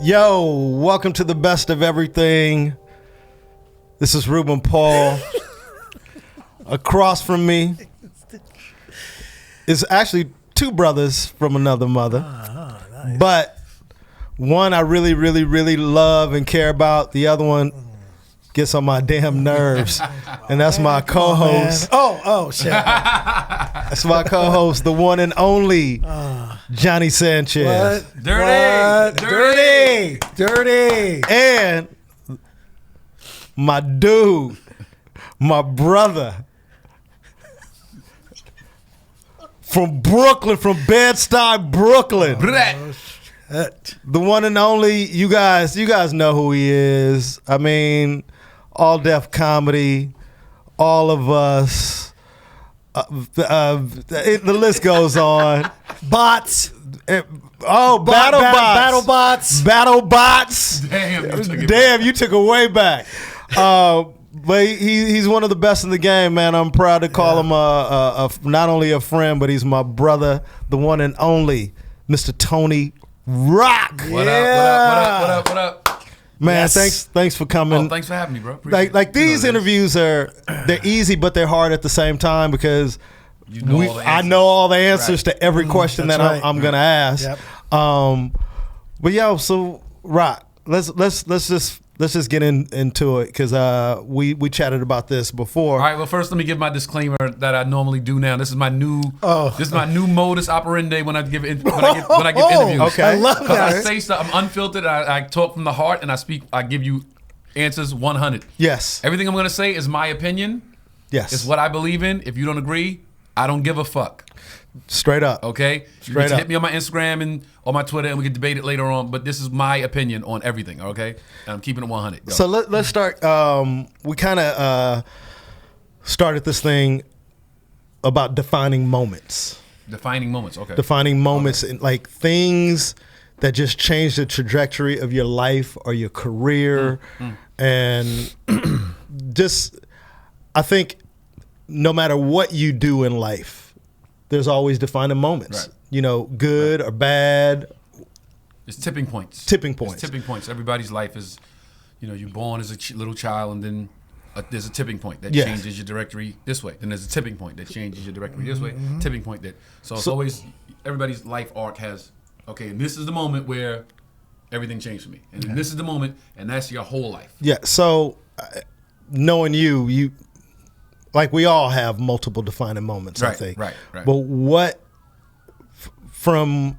Yo, welcome to the best of everything. This is Ruben Paul. Across from me is actually two brothers from another mother. Nice. But one I really, really, really love and care about. The other one gets on my damn nerves. And that's my co-host. Shit. That's my co-host, the one and only Johnny Sanchez. What? Dirty. And my dude, my brother from Brooklyn, from Bed-Stuy, Brooklyn. The one and only, you guys know who he is. I mean, All Def Comedy, all of us. The list goes on. Bots. BattleBots. Damn, you took it way back. But he's one of the best in the game, man. I'm proud to call him not only a friend, but he's my brother, the one and only Mr. Tony Rock. What up? Man, thanks for coming. Oh, thanks for having me, bro. Like these interviews they're easy, but they're hard at the same time because I know all the answers to every question that I'm gonna ask. Yep. But yo, so Rock, let's just get into it because we chatted about this before. All right. Well, first let me give my disclaimer that I normally do now. This is my new modus operandi when I give interviews. Okay, I love that. I say stuff. I'm unfiltered. I talk from the heart, and I give you answers 100. Yes. Everything I'm gonna say is my opinion. Yes. It's what I believe in. If you don't agree, I don't give a fuck. Straight up. Okay? Straight up. Hit me on my Instagram and on my Twitter and we can debate it later on, but this is my opinion on everything, okay? And I'm keeping it 100. Go. So let's start. We kind of started this thing about defining moments. Defining moments, okay. Defining moments, and like things that just change the trajectory of your life or your career. And just, I think no matter what you do in life, there's always defining moments. Right. You know, good or bad. It's tipping points. Tipping points. Everybody's life is, you're born as a little child and then there's a tipping point that Yes. changes your directory this way. Then there's a tipping point that changes your directory this way. Tipping point that. So it's always, everybody's life arc has, okay, and this is the moment where everything changed for me. And this is the moment, and that's your whole life. Yeah, so knowing you, like we all have multiple defining moments, I think. Right. But what, from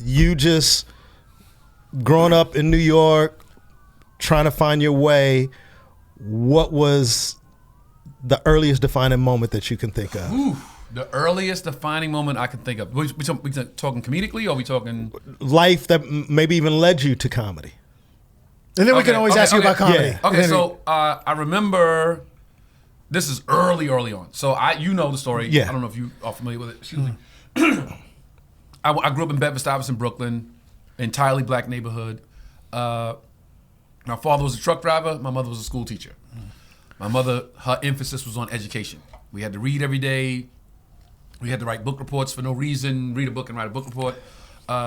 you just growing up in New York, trying to find your way, what was the earliest defining moment that you can think of? Ooh, the earliest defining moment I can think of. We talking comedically or are we talking? Life that maybe even led you to comedy. And then we can always ask you about comedy. Yeah. Okay, so I remember, this is early on. So you know the story. Yeah. I don't know if you are familiar with it. Excuse me. I grew up in Bedford-Stuyvesant, Brooklyn, entirely black neighborhood. My father was a truck driver. My mother was a school teacher. My mother, her emphasis was on education. We had to read every day. We had to write book reports for no reason, read a book and write a book report.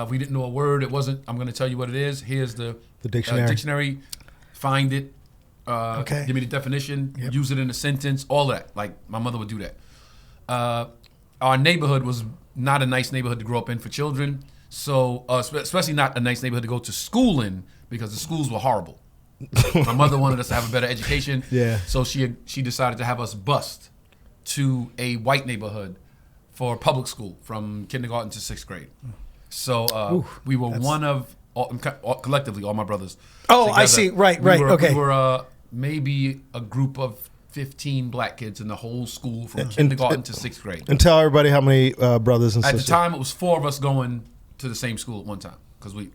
We didn't know a word. It wasn't, I'm going to tell you what it is. Here's the dictionary. Find it. Give me the definition. Yep. Use it in a sentence. All of that. Like, my mother would do that. Our neighborhood was not a nice neighborhood to grow up in for children. So, especially not a nice neighborhood to go to school in because the schools were horrible. My mother wanted us to have a better education. Yeah. So she decided to have us bused to a white neighborhood for public school from kindergarten to 6th grade. So we were one of, collectively, all my brothers. Oh, together, I see. Right. Okay. We were maybe a group of 15 black kids in the whole school from kindergarten to 6th grade. And tell everybody how many brothers and At sisters. the time, it was 4 of us going to the same school at one time. Because we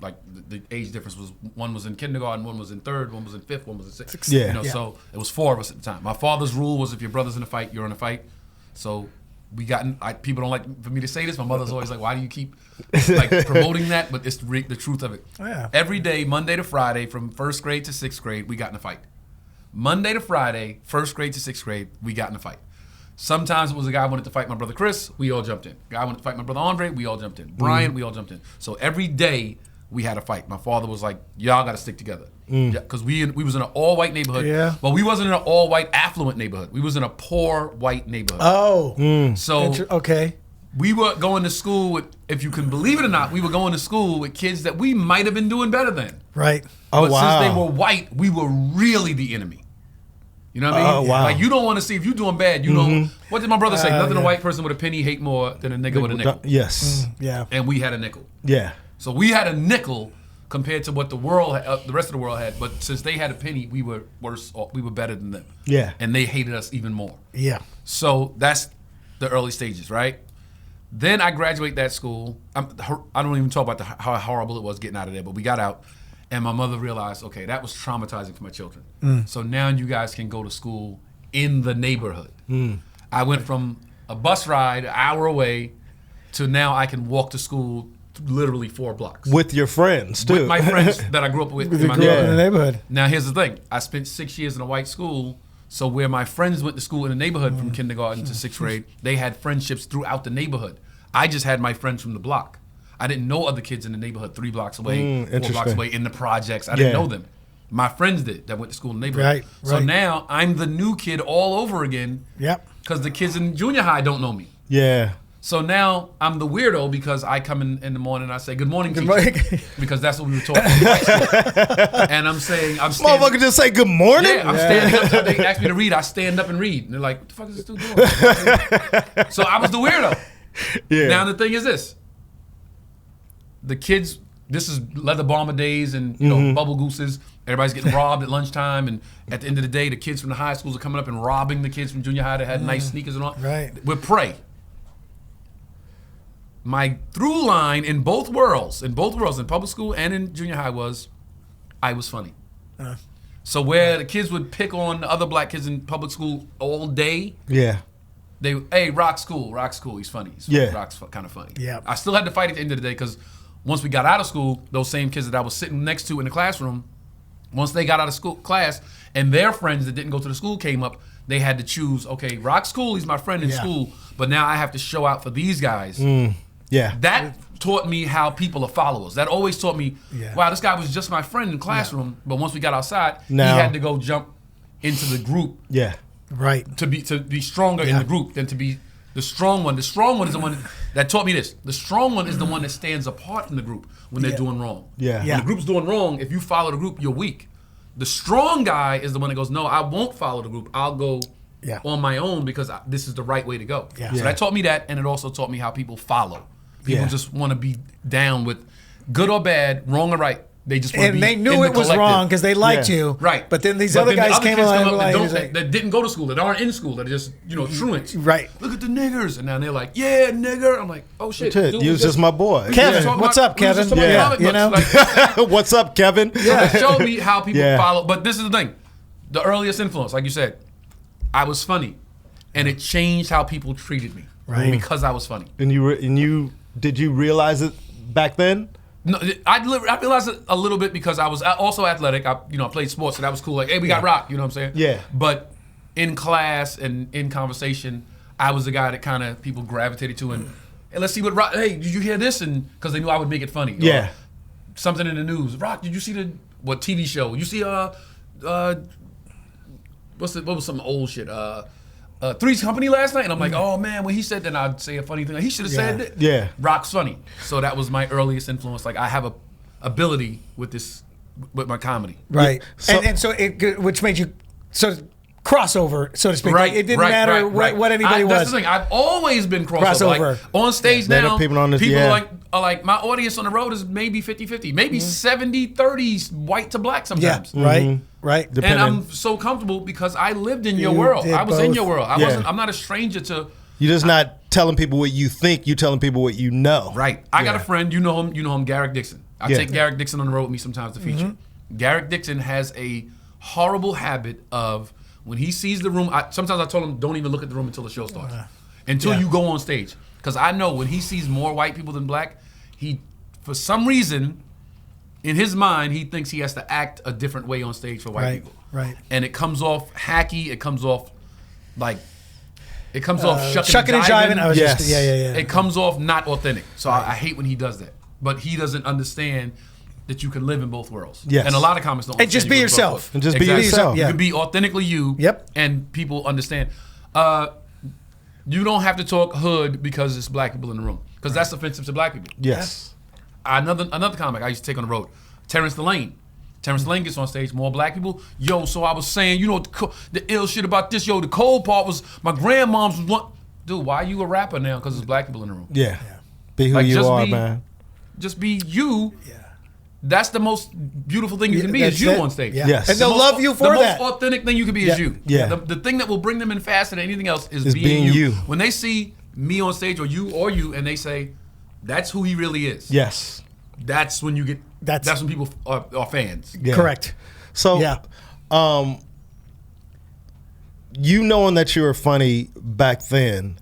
the age difference was one was in kindergarten, one was in 3rd, one was in 5th, one was in 6th. Yeah. So it was 4 of us at the time. My father's rule was if your brother's in a fight, you're in a fight. So we got in, people don't like for me to say this. My mother's always like, why do you keep promoting that? But it's the truth of it. Oh, yeah. Every day, Monday to Friday, from 1st grade to 6th grade, we got in a fight. Monday to Friday, 1st grade to 6th grade, we got in a fight. Sometimes it was a guy wanted to fight my brother Chris, we all jumped in. Guy wanted to fight my brother Andre, we all jumped in. Brian, we all jumped in. So every day we had a fight. My father was like, y'all got to stick together. Because we was in an all-white neighborhood. But we wasn't in an all-white affluent neighborhood. We was in a poor white neighborhood. Oh. So okay. we were going to school with, if you can believe it or not, we were going to school with kids that we might have been doing better than. Right. But since they were white, we were really the enemy. You know what I mean? Like, you don't want to see, if you're doing bad, you know, what did my brother say? Nothing a white person with a penny hate more than a nigga with a nickel. Yes. Yeah. And we had a nickel. Yeah. So we had a nickel compared to what the world, the rest of the world had. But since they had a penny, we were worse. We were better than them. Yeah. And they hated us even more. Yeah. So that's the early stages, right? Then I graduate that school. I don't even talk about how horrible it was getting out of there, but we got out. And my mother realized, okay, that was traumatizing for my children. So now you guys can go to school in the neighborhood. I went from a bus ride an hour away to now I can walk to school literally 4 blocks. With your friends, too. With my friends that I grew up with in my neighborhood. Now, here's the thing. I spent 6 years in a white school, so where my friends went to school in the neighborhood from kindergarten to 6th grade, they had friendships throughout the neighborhood. I just had my friends from the block. I didn't know other kids in the neighborhood 3 blocks away, 4 blocks away in the projects. I didn't know them. My friends did that went to school in the neighborhood. Right. So now I'm the new kid all over again. Yep. Because the kids in junior high don't know me. Yeah. So now I'm the weirdo because I come in the morning and I say, good morning, teacher. Because that's what we were taught in high school. And I'm saying, motherfucker just say good morning? Yeah, I'm standing up. So they ask me to read. I stand up and read. And they're like, what the fuck is this dude doing? So I was the weirdo. Yeah. Now the thing is this. The kids, this is leather bomber days and bubble gooses. Everybody's getting robbed at lunchtime, and at the end of the day, the kids from the high schools are coming up and robbing the kids from junior high that had nice sneakers and all. Right. We're prey. My through line in both worlds, in public school and in junior high, was I was funny. So where the kids would pick on the other black kids in public school all day, hey, Rock's cool, he's funny. Rock's kind of funny. Yeah. I still had to fight at the end of the day because once we got out of school, those same kids that I was sitting next to in the classroom, once they got out of class and their friends that didn't go to the school came up, they had to choose, okay, Rock's cool, he's my friend in school, but now I have to show out for these guys. That taught me how people are followers. That always taught me, wow, this guy was just my friend in the classroom, but once we got outside, he had to go jump into the group. Right. To be stronger in the group than to be the strong one. The strong one is the one that taught me this. The strong one is the one that stands apart from the group when they're doing wrong. When the group's doing wrong, if you follow the group, you're weak. The strong guy is the one that goes, no, I won't follow the group. I'll go on my own because this is the right way to go. So that taught me that, and it also taught me how people follow. People just want to be down with good or bad, wrong or right. They just want to be they knew it was wrong because they liked you. Right. But then these other guys came along that didn't go to school, that aren't in school, that are just, truants. Right. Look at the niggers. And now they're like, yeah, nigger. I'm like, oh shit. Dude, you was just my boy. Kevin, what's up, Kevin? What's up, Kevin? It showed me how people follow. But this is the thing. The earliest influence, like you said, I was funny. And it changed how people treated me. Right. Because I was funny. And did you realize it back then? No, I realized it a little bit because I was also athletic. I played sports, so that was cool. Like, hey, we got rock. You know what I'm saying? Yeah. But in class and in conversation, I was the guy that kind of people gravitated to. And hey, let's see what rock. Hey, did you hear this? And because they knew I would make it funny. Yeah. Or something in the news. Rock, did you see what TV show? You see what was some old shit? Three's Company last night, and I'm like, oh man, when he said that, I'd say a funny thing. He should have said that. Yeah. Rock's funny. So that was my earliest influence. Like, I have a ability with my comedy. Right. And so which made you sort of crossover, so to speak. Right. It didn't matter what anybody was. That's the thing. I've always been crossover. Like, on stage now, people are like, my audience on the road is maybe 50-50, maybe 70-30 white to black sometimes. Yeah. Right. Right. And I'm so comfortable because I lived in your world. I was in your world. I'm not a stranger to. You're just not telling people what you think. You're telling people what you know. Right. I got a friend. You know him, Garrick Dixon. I take Garrick Dixon on the road with me sometimes to feature. Garrick Dixon has a horrible habit of when he sees the room. Sometimes I told him, don't even look at the room until the show starts, until you go on stage, because I know when he sees more white people than black, he, for some reason, in his mind, he thinks he has to act a different way on stage for white people. Right. And it comes off hacky. It comes off like, shucking and jiving. It comes off not authentic. So I hate when he does that. But he doesn't understand that you can live in both worlds. Yes. And a lot of comics don't. And just be yourself. And just be yourself. You can be authentically you. Yep. And people understand. You don't have to talk hood because it's black people in the room, because that's offensive to black people. Yes. Another comic I used to take on the road, Terrence Delane. Terrence Delane gets on stage, more black people. Yo, so I was saying, you know, the ill shit about this. Yo, the cold part was my grandmom's was one. Dude, why are you a rapper now? Because there's black people in the room. Yeah. Be who Like, you just are, be- man. Just be you. Yeah. That's the most beautiful thing you can be, That's is you it. on stage. Yeah. Yes. And they'll The love you for the that. most authentic thing you can be is you. Yeah. The thing that will bring them in faster than anything else is being you. When they see me on stage or you and they say, that's who he really is. Yes. That's when you get. That's- That's when people are fans. Yeah. Correct. So, Yeah. You knowing that you were funny back then,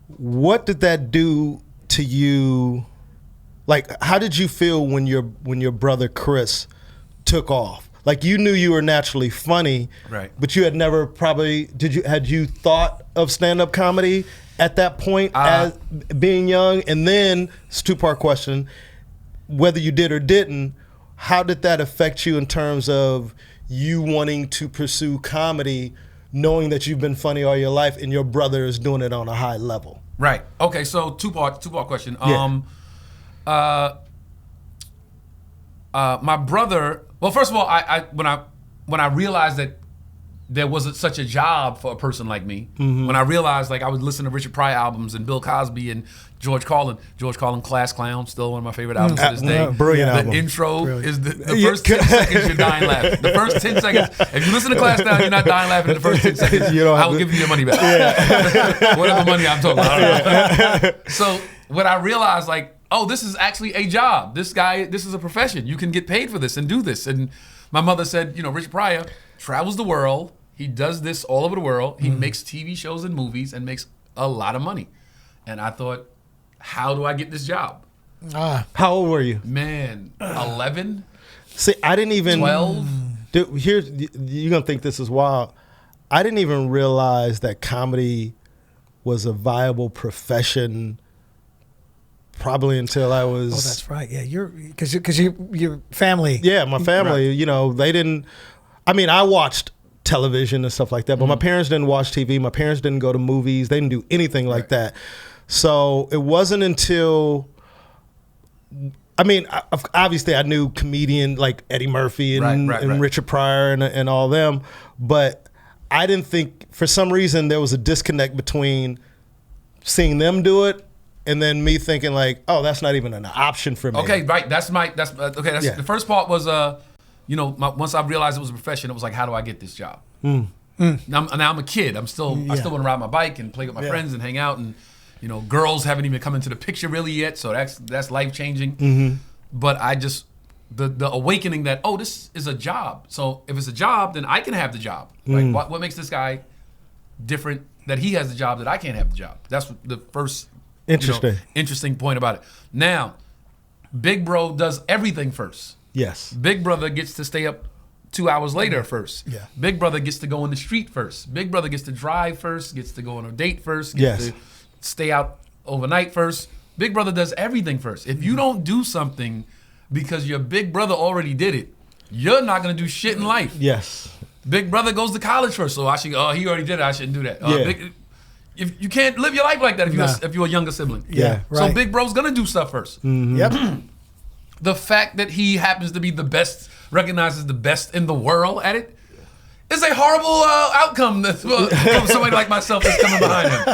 what did that do to you? Like, how did you feel when your brother Chris took off? Like, you knew you were naturally funny, Right. But you had never probably had you thought of stand-up comedy at that point as being young? And then it's a two-part question: whether you did or didn't, how did that affect you in terms of you wanting to pursue comedy, knowing that you've been funny all your life and your brother is doing it on a high level? Right. Okay. So two-part question. Yeah. My brother. Well, first of all, when I realized that there wasn't such a job for a person like me, when I realized, like, I would listen to Richard Pryor albums and Bill Cosby and George Carlin, Class Clown, still one of my favorite albums to this day. Brilliant The album. intro is the first 10 seconds you're dying laughing. The first 10 seconds, if you listen to Class Clown, you're not dying laughing in the first 10 seconds. You don't have I will to- give you your money back. Whatever money I'm talking about. I don't know. So when I realized, like, oh, this is actually a job. This is a profession. You can get paid for this and do this. And my mother said, you know, Richard Pryor travels the world. He does this all over the world. He makes TV shows and movies and makes a lot of money. And I thought, how do I get this job? How old were you? Man, 11, See, I didn't even 12. Dude, here's, you're gonna think this is wild. I didn't even realize that comedy was a viable profession. Probably until I was. Oh, that's right. Yeah, because your family. Yeah, my family. Right. You know, they didn't. I mean, I watched television and stuff like that, but my parents didn't watch TV. My parents didn't go to movies. They didn't do anything like that. So it wasn't until. I mean, obviously, I knew comedian like Eddie Murphy and, and Richard Pryor and all them, but I didn't think, for some reason, there was a disconnect between seeing them do it and then me thinking like, oh, that's not even an option for me. Okay, right. That's Yeah. the first part was you know, once I realized it was a profession, it was like, how do I get this job? Now I'm a kid. I still want to ride my bike and play with my friends and hang out, and you know, girls haven't even come into the picture really yet, so that's life changing. But I just the awakening that, oh, this is a job. So if it's a job, then I can have the job. Like what makes this guy different, that he has the job that I can't have the job? That's the first interesting point about it. Now, Big Bro does everything first. Yes. Big Brother gets to stay up 2 hours later first. Yeah. Big Brother gets to go in the street first. Big Brother gets to drive first, gets to go on a date first, gets to stay out overnight first. Big Brother does everything first. If you don't do something because your big brother already did it, you're not going to do shit in life. Yes. Big Brother goes to college first, so he already did it, I shouldn't do that. If you can't live your life like that if you're a younger sibling. Yeah. So Big Bro's going to do stuff first. Yep. The fact that he happens to be the best, recognized as the best in the world at it, is a horrible outcome from somebody like myself that's coming behind him.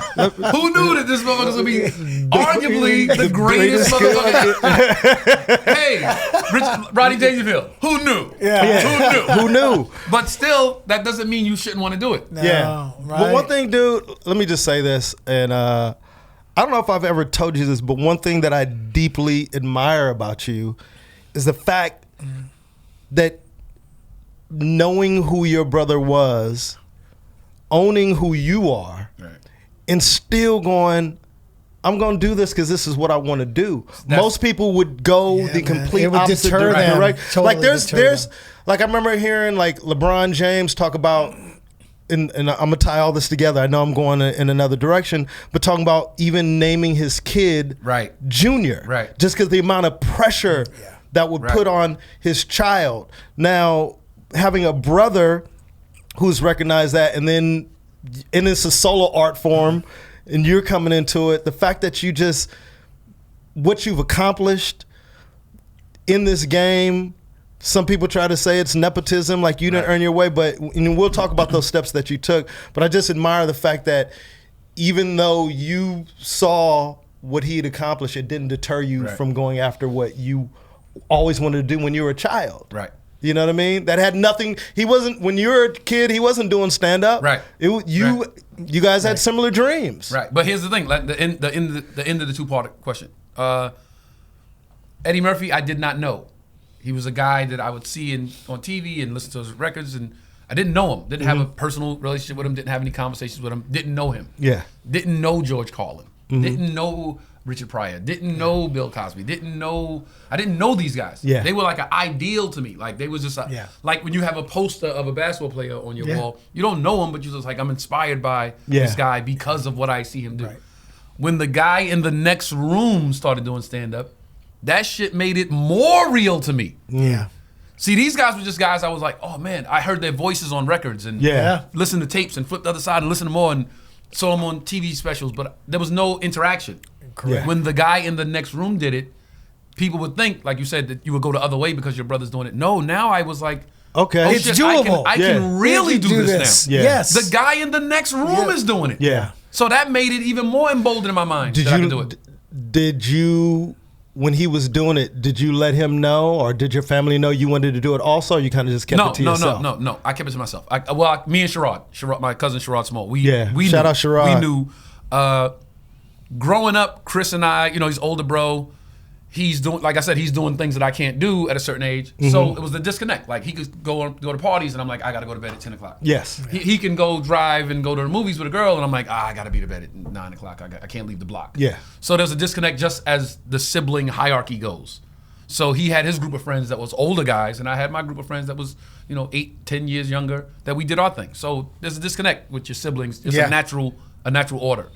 Who knew that this motherfucker's gonna be arguably the greatest motherfucker? Hey, Rodney Dangerfield. Who knew? Yeah. Who knew? But still, that doesn't mean you shouldn't want to do it. Yeah. Right. But one thing, dude, let me just say this, and I don't know if I've ever told you this, but one thing that I deeply admire about you is the fact that knowing who your brother was, owning who you are, and still going, I'm going to do this because this is what I want to do. Most people would go the complete opposite direction. Right? Totally like there's like I remember hearing like LeBron James talk about, and I'm gonna tie all this together. I know I'm going in another direction, but talking about even naming his kid Junior, Right. Just because the amount of pressure that would Right. put on his child. Now, having a brother who's recognized that, and it's a solo art form, and you're coming into it, the fact that what you've accomplished in this game, some people try to say it's nepotism, like you didn't earn your way, but we'll talk about those steps that you took. But I just admire the fact that even though you saw what he had accomplished, it didn't deter you from going after what you always wanted to do when you were a child. Right. You know what I mean? That had nothing. He wasn't, when you were a kid, he wasn't doing stand up. Right. You guys had similar dreams. Right. But here's the thing, like the end of the two-part question. Eddie Murphy, I did not know. He was a guy that I would see on TV and listen to his records, and I didn't know him. Didn't have a personal relationship with him. Didn't have any conversations with him. Didn't know him. Yeah. Didn't know George Carlin. Didn't know Richard Pryor. Didn't know Bill Cosby. I didn't know these guys. Yeah. They were like an ideal to me. Like they was just like when you have a poster of a basketball player on your wall, you don't know him, but you're just like, I'm inspired by this guy because of what I see him do. Right. When the guy in the next room started doing stand-up, that shit made it more real to me. Yeah. See, these guys were just guys I was like, oh man, I heard their voices on records and listened to tapes and flipped the other side and listened to more and saw them on TV specials, but there was no interaction. Correct. When the guy in the next room did it, people would think, like you said, that you would go the other way because your brother's doing it. No, now I was like, okay, oh, it's shit, doable. I can really do this now. Yeah. Yes. The guy in the next room is doing it. Yeah. So that made it even more emboldened in my mind that I could do it. Did you, when he was doing it, did you let him know, or did your family know you wanted to do it also, or you kind of just kept it to yourself? No. I kept it to myself. Me and Sherrod, my cousin Sherrod Small, we shout out Sherrod. We knew. Growing up, Chris and I, he's older bro. He's doing, like I said, he's doing things that I can't do at a certain age. So it was the disconnect. Like he could go to parties, and I'm like, I gotta go to bed at 10 o'clock. Yes. He can go drive and go to the movies with a girl, and I'm like, I gotta be to bed at 9 o'clock. I can't leave the block. Yeah. So there's a disconnect just as the sibling hierarchy goes. So he had his group of friends that was older guys, and I had my group of friends that was, 8, 10 years younger, that we did our thing. So there's a disconnect with your siblings. It's a natural order.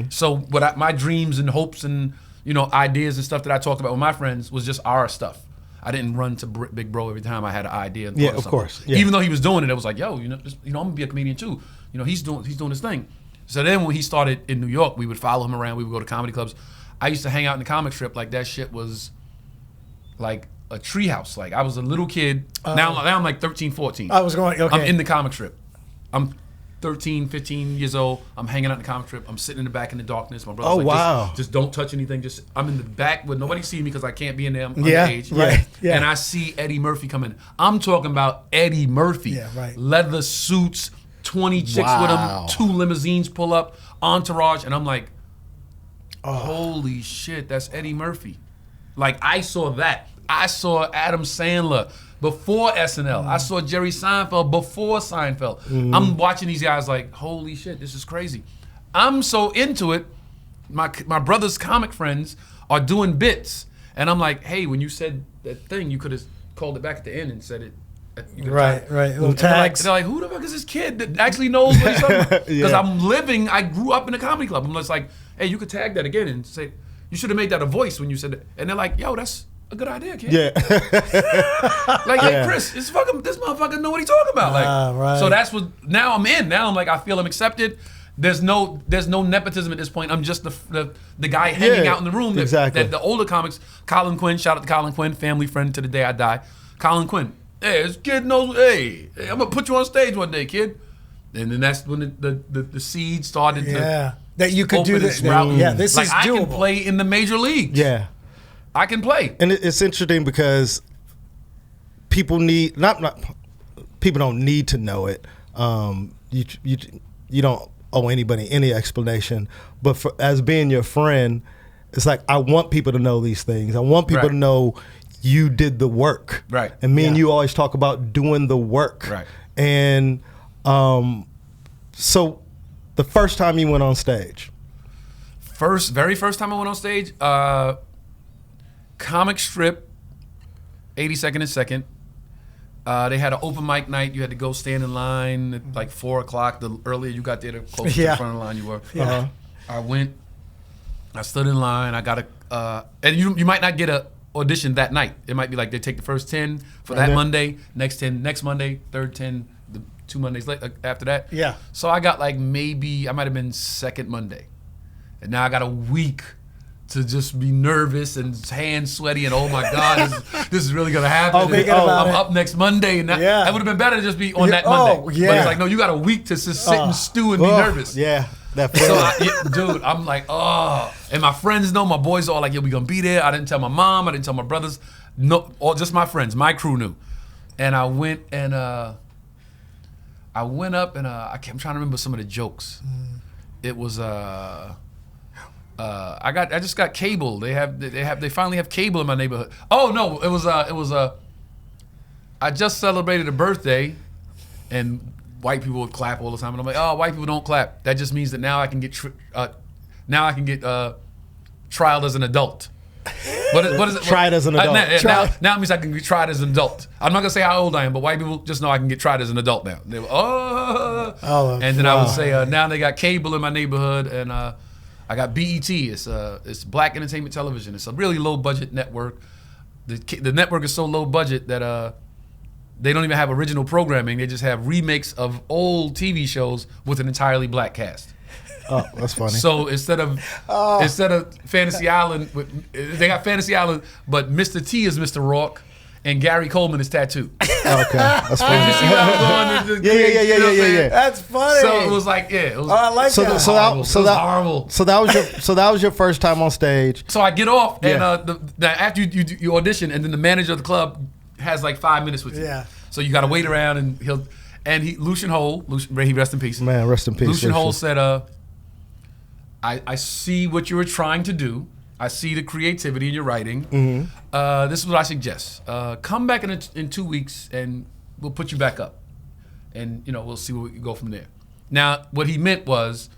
So my dreams and hopes and ideas and stuff that I talked about with my friends was just our stuff. I didn't run to Big Bro every time I had an idea. And of course. Yeah. Even though he was doing it, it was like, yo, I'm gonna be a comedian too. He's doing his thing. So then when he started in New York, we would follow him around. We would go to comedy clubs. I used to hang out in the comic strip. Like that shit was like a treehouse. Like I was a little kid. Now I'm like 13, 14. I was going, okay. I'm in the comic strip. I'm 13, 15 years old. I'm hanging out in the comic strip. I'm sitting in the back in the darkness. My brother's like, just don't touch anything. I'm in the back where nobody sees me because I can't be in there. I'm underage. Right. Yeah. And I see Eddie Murphy come in. I'm talking about Eddie Murphy. Yeah, right. Leather suits, 20 chicks with him, 2 limousines pull up, entourage, and I'm like, holy shit, that's Eddie Murphy. Like I saw that. I saw Adam Sandler before SNL. I saw Jerry Seinfeld before Seinfeld. I'm watching these guys like, holy shit, this is crazy. I'm so into it. My brother's comic friends are doing bits. And I'm like, hey, when you said that thing, you could have called it back at the end and said it. Right. Little tags. They're like, who the fuck is this kid that actually knows what he's talking about? Because I grew up in a comedy club. I'm just like, hey, you could tag that again and say, you should have made that a voice when you said it. And they're like, yo, that's a good idea, kid. Yeah. Like, hey, Chris, this motherfucker know what he's talking about. Like, right. So that's what. Now I'm in. Now I'm like, I feel I'm accepted. There's no nepotism at this point. I'm just the guy hanging out in the room. That the older comics, Colin Quinn, shout out to Colin Quinn, family friend to the day I die. Colin Quinn, hey, this kid knows. Hey, I'm gonna put you on stage one day, kid. And then that's when the seed started to. That you could do this. This like is doable. I can play in the major leagues. Yeah. I can play. And it's interesting because people need people don't need to know it. You don't owe anybody any explanation. But as being your friend, it's like I want people to know these things. I want people to know you did the work. Right. And me and you always talk about doing the work. Right. And so the first time you went on stage. Very first time I went on stage, comic strip, 82nd and 2nd. They had an open mic night. You had to go stand in line at like 4 o'clock. The earlier you got there, the closer to the front of the line you were. Yeah. I went. I stood in line. I got and you might not get audition that night. It might be like they take the first 10 for that Monday, next 10 next Monday, third 10 the 2 Mondays after that. Yeah. So I got like maybe I might have been second Monday, and now I got a week to just be nervous and hands sweaty and oh my God, this is really gonna happen. I'm up next Monday, and that would have been better to just be on that Monday. But it's like, no, you got a week to just sit and stew and be nervous. Yeah, that so dude, I'm like, and my friends know, my boys are all like, yo, we gonna be there. I didn't tell my mom, I didn't tell my brothers, no, all just my friends, my crew knew. And I went and I'm trying to remember some of the jokes. It was I just got cable. They finally have cable in my neighborhood. Oh no, it was I just celebrated a birthday, and white people would clap all the time, and I'm like, oh, white people don't clap. That just means that now I can get trialed as an adult. What is it? Tried as an adult. Now it means I can be tried as an adult. I'm not gonna say how old I am, but white people just know I can get tried as an adult now. They were, and then I would say now they got cable in my neighborhood, and I got BET. It's Black Entertainment Television. It's a really low budget network. The network is so low budget that they don't even have original programming. They just have remakes of old TV shows with an entirely black cast. Oh, that's funny. So instead of Fantasy Island, they got Fantasy Island, but Mr. T is Mr. Rourke, and Gary Coleman is Tattoo. Okay, that's funny. You see where I'm going? Yeah. That's funny. So it was like, it was. I like that. Horrible. So that was your first time on stage. So I get off, and after you audition, and then the manager of the club has like 5 minutes with you. Yeah. So you got to wait around, and Lucian Hole, he rest in peace. Man, rest in peace. Lucian Hole said, I see what you were trying to do. I see the creativity in your writing. Mm-hmm. This is what I suggest. Come back in 2 weeks, and we'll put you back up, and we'll see where we can go from there. Now, what he meant was,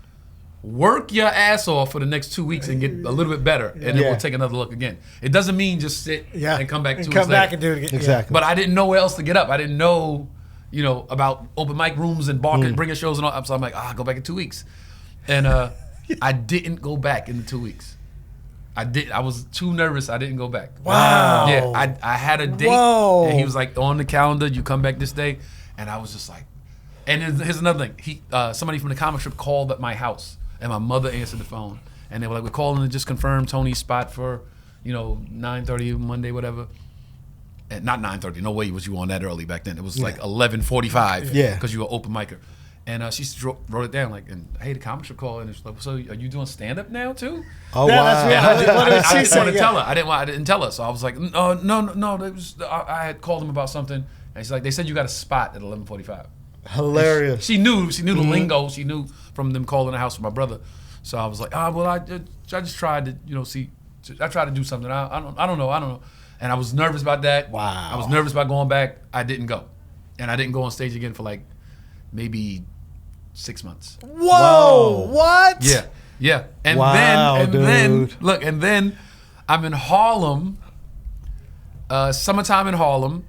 work your ass off for the next 2 weeks and get a little bit better, and then we'll take another look again. It doesn't mean just sit and come back 2 weeks later. Come back and do it again. Exactly. But I didn't know where else to get up. I didn't know, about open mic rooms and bringing shows and all. So I'm like, go back in 2 weeks, and I didn't go back in the 2 weeks. I was too nervous. I didn't go back. Wow. Yeah, I had a date, and he was like, on the calendar, you come back this day, and I was just like, and here's another thing. Somebody from the comic strip called at my house, and my mother answered the phone, and they were like, we're calling to just confirm Tony's spot for, 9:30 Monday, whatever. And not 9:30. No way was you on that early back then. It was like 11:45. Yeah. Because you were open micer. And she wrote it down like, and hey, the comic strip called, and it's like, so are you doing stand up now too? Oh wow! What did she say? I didn't tell her. I didn't tell her. So I was like, no. I had called them about something, and she's like, they said you got a spot at 11:45. Hilarious. She knew the lingo. She knew from them calling the house for my brother. So I was like, well, I just tried to see. I tried to do something. I don't know. And I was nervous about that. Wow. I was nervous about going back. I didn't go, and I didn't go on stage again for like maybe 6 months. Whoa! What? Yeah. And then I'm in Harlem, summertime in Harlem,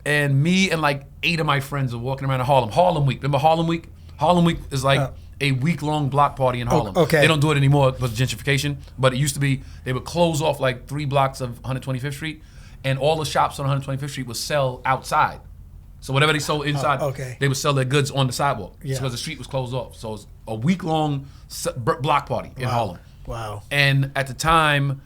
and me and like 8 of my friends are walking around in Harlem. Harlem Week. Remember Harlem Week? Harlem Week is like a week-long block party in Harlem. Okay. They don't do it anymore because of gentrification, but it used to be, they would close off like 3 blocks of 125th Street, and all the shops on 125th Street would sell outside. So whatever they sold inside, they would sell their goods on the sidewalk because the street was closed off. So it was a week-long block party in Harlem. Wow. And at the time,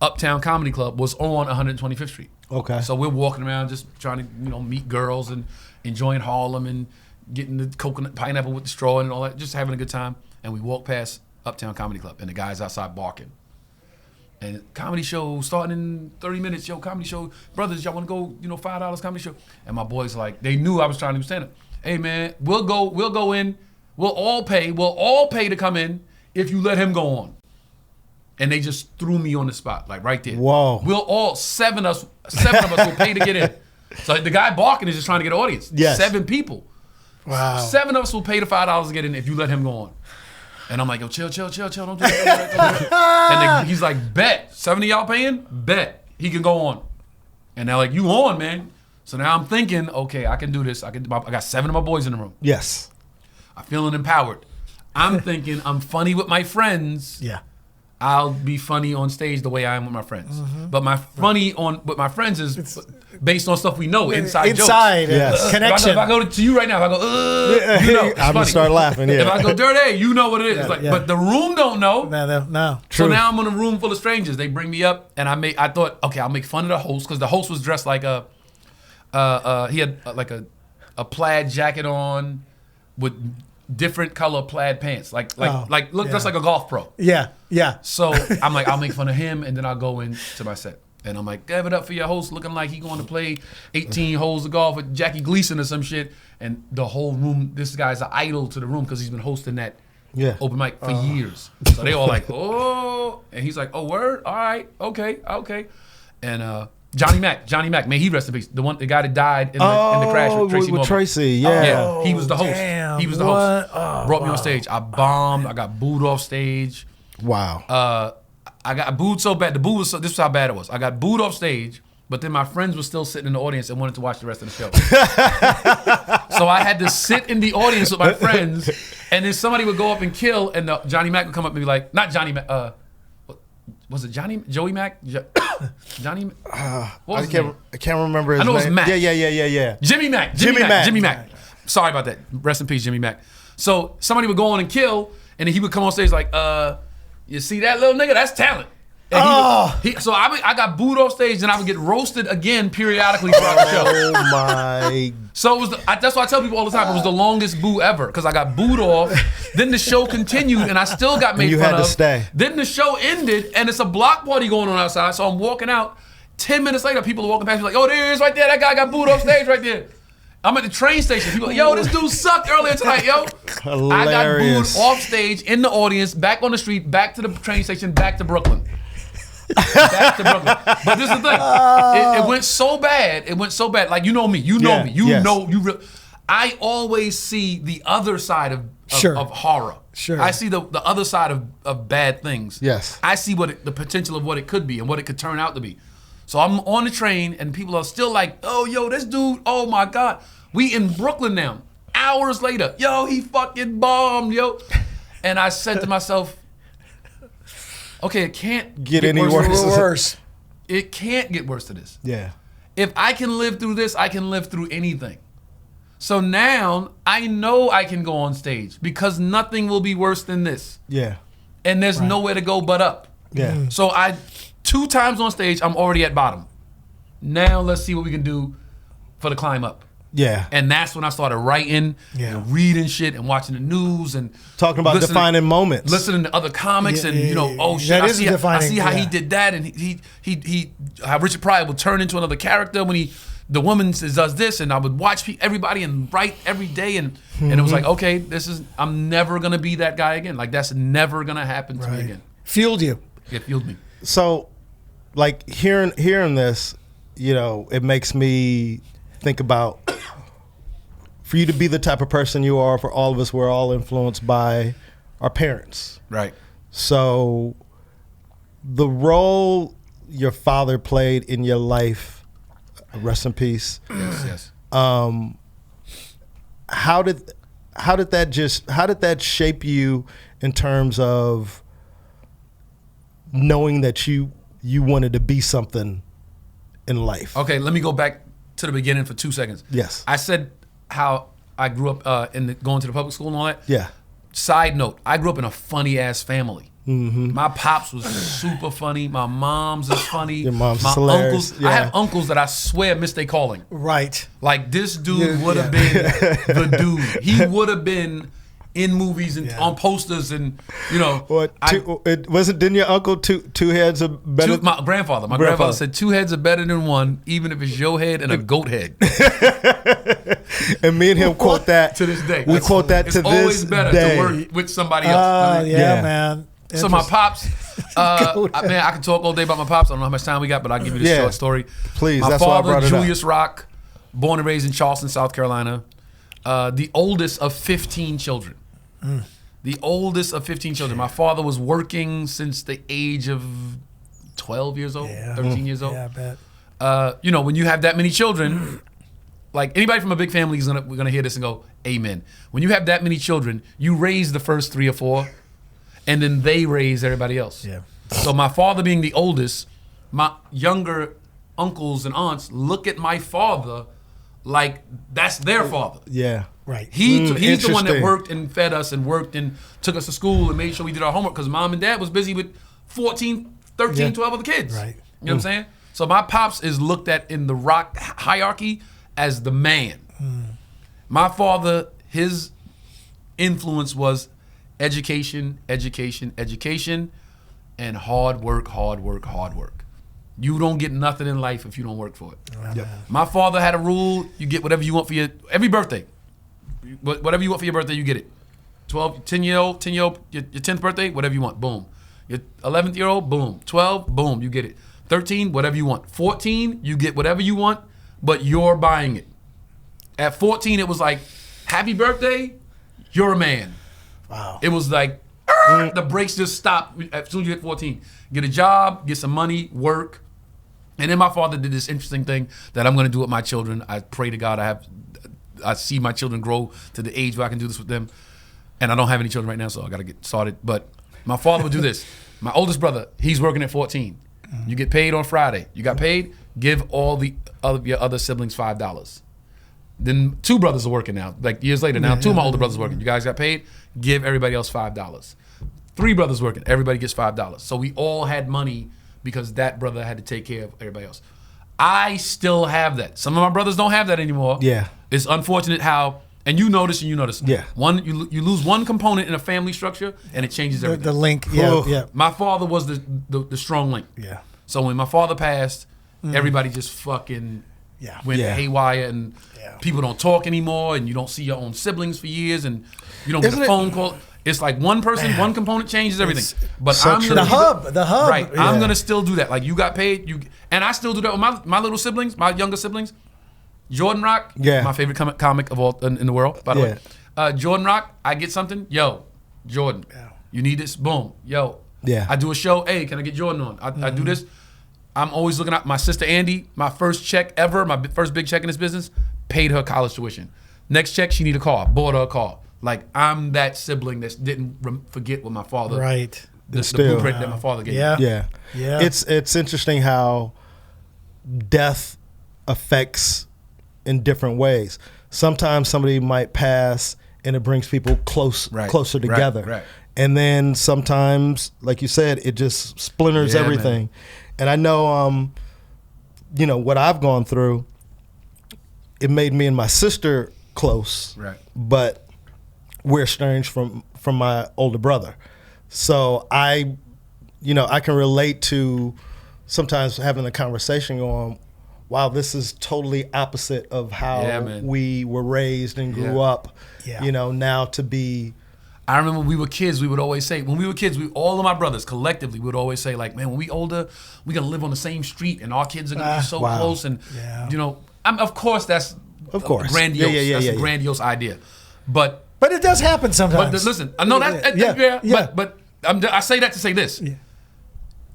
Uptown Comedy Club was on 125th Street. Okay. So we're walking around just trying to meet girls and enjoying Harlem and getting the coconut pineapple with the straw and all that, just having a good time. And we walk past Uptown Comedy Club, and the guy's outside barking. And comedy show starting in 30 minutes. Yo, comedy show. Brothers, y'all want to go, $5 comedy show? And my boys like, they knew I was trying to do stand-up. Hey, man, we'll go in. We'll all pay to come in if you let him go on. And they just threw me on the spot, like right there. Whoa. We'll all, seven of us will pay to get in. So the guy barking is just trying to get an audience. Yes. 7 people. Wow. 7 of us will pay the $5 to get in if you let him go on. And I'm like, yo, chill, don't do that. And he's like, bet. 7 of y'all paying? Bet. He can go on. And they're like, you on, man. So now I'm thinking, okay, I can do this. I got 7 of my boys in the room. Yes. I'm feeling empowered. I'm thinking I'm funny with my friends. Yeah. I'll be funny on stage the way I am with my friends. But my funny with my friends is based on stuff we know, inside jokes. Yes. Connection. If I go to you right now, if I go, you know, it's I'm gonna funny. start laughing. Yeah. If I go dirty, you know what it is. It's like, but the room don't know. No. So now I'm in a room full of strangers. They bring me up, and I thought, okay, I'll make fun of the host because the host was dressed like he had like a plaid jacket on with different color plaid pants, dressed like a golf pro. Yeah. So I'm like, I'll make fun of him, and then I'll go into my set. And I'm like, give it up for your host looking like he going to play 18 holes of golf with Jackie Gleason or some shit. And the whole room, this guy's an idol to the room because he's been hosting that open mic for years. So they all like, oh. And he's like, oh, word? All right. Okay. And Johnny Mac, may he rest in peace. The guy that died in the crash with Tracy Morgan. Tracy, yeah. He was the host. Damn, he was the host. Brought me on stage. I bombed. I got booed off stage. Wow. I got booed so bad. This was how bad it was. I got booed off stage, but then my friends were still sitting in the audience and wanted to watch the rest of the show. So I had to sit in the audience with my friends, and then somebody would go up and kill, and Johnny Mac would come up and be like, not Johnny Mac, was it Joey Mac? Johnny? What was his name? I can't remember his name. I know it was Mac. Yeah. Jimmy Mac. Sorry about that. Rest in peace, Jimmy Mac. So somebody would go on and kill, and then he would come on stage like, you see that little nigga? That's talent. And so I got booed off stage, and I would get roasted again periodically throughout the show. Oh my! So it was. That's why I tell people all the time it was the longest boo ever because I got booed off. Then the show continued, and I still got made fun of. You had to stay. Then the show ended, and it's a block party going on outside. So I'm walking out. 10 minutes later, people are walking past me like, "Oh, there he is, right there. That guy got booed off stage right there." I'm at the train station. People are like, yo, this dude sucked earlier tonight, yo. Hilarious. I got booed off stage, in the audience, back on the street, back to the train station, back to Brooklyn. Back to Brooklyn. But this is the thing. It went so bad. It went so bad. Like, you know me. You know me. You know. I always see the other side of horror. Sure. I see the other side of bad things. Yes. I see the potential of what it could be and what it could turn out to be. So I'm on the train, and people are still like, oh, yo, this dude, oh, my God. We in Brooklyn now. Hours later, yo, he fucking bombed, yo. And I said to myself, okay, it can't get any worse. It can't get worse than this. Yeah. If I can live through this, I can live through anything. So now I know I can go on stage because nothing will be worse than this. Yeah. And there's nowhere to go but up. Yeah. So 2 times on stage, I'm already at bottom. Now let's see what we can do for the climb up. Yeah. And that's when I started writing and reading shit and watching the news and talking about defining moments. Listening to other comics and oh shit, I see how he did that, and he how Richard Pryor would turn into another character when the woman does this, and I would watch everybody and write every day, and it was like, okay, I'm never gonna be that guy again. Like that's never gonna happen to me again. Fueled you. It fueled me. So, like hearing this, it makes me think about for you to be the type of person you are. For all of us, we're all influenced by our parents. Right. So, the role your father played in your life, rest in peace. Yes. How did that shape you in terms of knowing that you wanted to be something in life? Okay, let me go back to the beginning for 2 seconds. Yes. I said how I grew up going to the public school and all that. Yeah. Side note, I grew up in a funny ass family. Mm-hmm. My pops was super funny. My mom's is funny. Your mom's my hilarious. uncles. Yeah. I have uncles that I swear missed their calling. Right. Like this dude would have been the dude. He would have been in movies and on posters and didn't your uncle two heads are better? My grandfather said 2 heads are better than one, even if it's your head and a goat head. And me and him quote that to this day. We quote that to this day. It's always better to work with somebody else. Man. So my pops, I can talk all day about my pops. I don't know how much time we got, but I'll give you this short story. Please, my that's why I brought father, it Julius Rock, born and raised in Charleston, South Carolina, the oldest of 15 children. The oldest of 15 children. My father was working since the age of 12 years old, 13 years old. Yeah, I bet. When you have that many children, like anybody from a big family we're gonna hear this and go, amen. When you have that many children, you raise the first 3 or 4, and then they raise everybody else. Yeah. So my father being the oldest, my younger uncles and aunts look at my father like that's their father. Yeah. Right. He's the one that Interesting. worked and fed us and worked and took us to school and made sure we did our homework because mom and dad was busy with 14, 13, Yeah. 12 other kids. Right. You know what I'm saying? So my pops is looked at in the rock hierarchy as the man. My father, his influence was education, education, education, and hard work, hard work, hard work. You don't get nothing in life if you don't work for it. Yep. My father had a rule: you get whatever you want for every birthday. Whatever you want for your birthday, you get it. 10-year-old, your 10th birthday, whatever you want, boom. Your 11th-year-old, boom. 12, boom, you get it. 13, whatever you want. 14, you get whatever you want, but you're buying it. At 14, it was like, happy birthday, you're a man. Wow. It was like, the brakes just stopped as soon as you hit 14. Get a job, get some money, work. And then my father did this interesting thing that I'm going to do with my children. I pray to God I see my children grow to the age where I can do this with them. And I don't have any children right now, so I got to get started. But my father would do this. My oldest brother, he's working at 14. You get paid on Friday. You got paid, give all your other siblings $5. Then 2 brothers are working now. Like years later, now 2 of my older brothers are working. You guys got paid, give everybody else $5. 3 brothers working, everybody gets $5. So we all had money because that brother had to take care of everybody else. I still have that. Some of my brothers don't have that anymore. Yeah. It's unfortunate how, and you notice. Yeah. You lose one component in a family structure and it changes everything. The link. Yeah. Oh. Yeah. My father was the strong link. Yeah. So when my father passed, everybody just fucking Yeah. went Yeah. haywire, and people don't talk anymore, and you don't see your own siblings for years, and you don't get Isn't a it- phone call. It's like one person, one component changes everything. But so I'm true. gonna The hub. Right. Yeah. I'm gonna still do that. Like you got paid, and I still do that with my little siblings, my younger siblings. Jordan Rock, Yeah. my favorite comic of all in the world, by the Yeah. way. Jordan Rock, I get something, yo, Jordan, you need this, boom, yo. Yeah. I do a show, hey, can I get Jordan on? I do this. I'm always looking at my sister Andy, my first check ever, my first big check in this business, paid her college tuition. Next check, she need a car, bought her a car. Like I'm that sibling that didn't forget what my father, Right. the Still. blueprint that my father gave me. Yeah. Yeah. Yeah. It's interesting how death affects in different ways. Sometimes somebody might pass and it brings people closer Right, together. right. And then sometimes, like you said, it just splinters Yeah, everything. man. And I know what I've gone through, it made me and my sister close. Right. But we're estranged from my older brother. So I can relate to sometimes having a conversation going, wow, this is totally opposite of how Yeah, man. we were raised and grew Yeah. up. Yeah. Now to be, I remember when we were kids, we would always say, all of my brothers collectively would always say, like, man, when we older, we're going to live on the same street and our kids are going to be so wow. close. And, Yeah. of course, that's Of course. grandiose. Yeah, that's yeah, a yeah. grandiose idea. But But it does happen sometimes. listen, I know that, but I say that to say this. Yeah.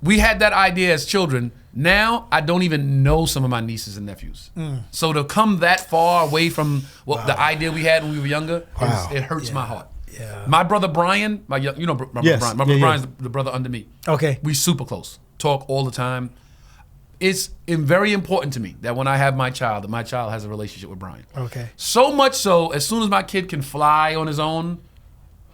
We had that idea as children. Now I don't even know some of my nieces and nephews. So to come that far away from the idea we had when we were younger, Wow. it hurts my heart. Yeah. My brother Brian, my brother Yes. Brian. My brother Yeah, yeah. Brian's the brother under me. Okay. We super close. Talk all the time. It's very important to me that when I have my child, that my child has a relationship with Brian. Okay. So much so, as soon as my kid can fly on his own,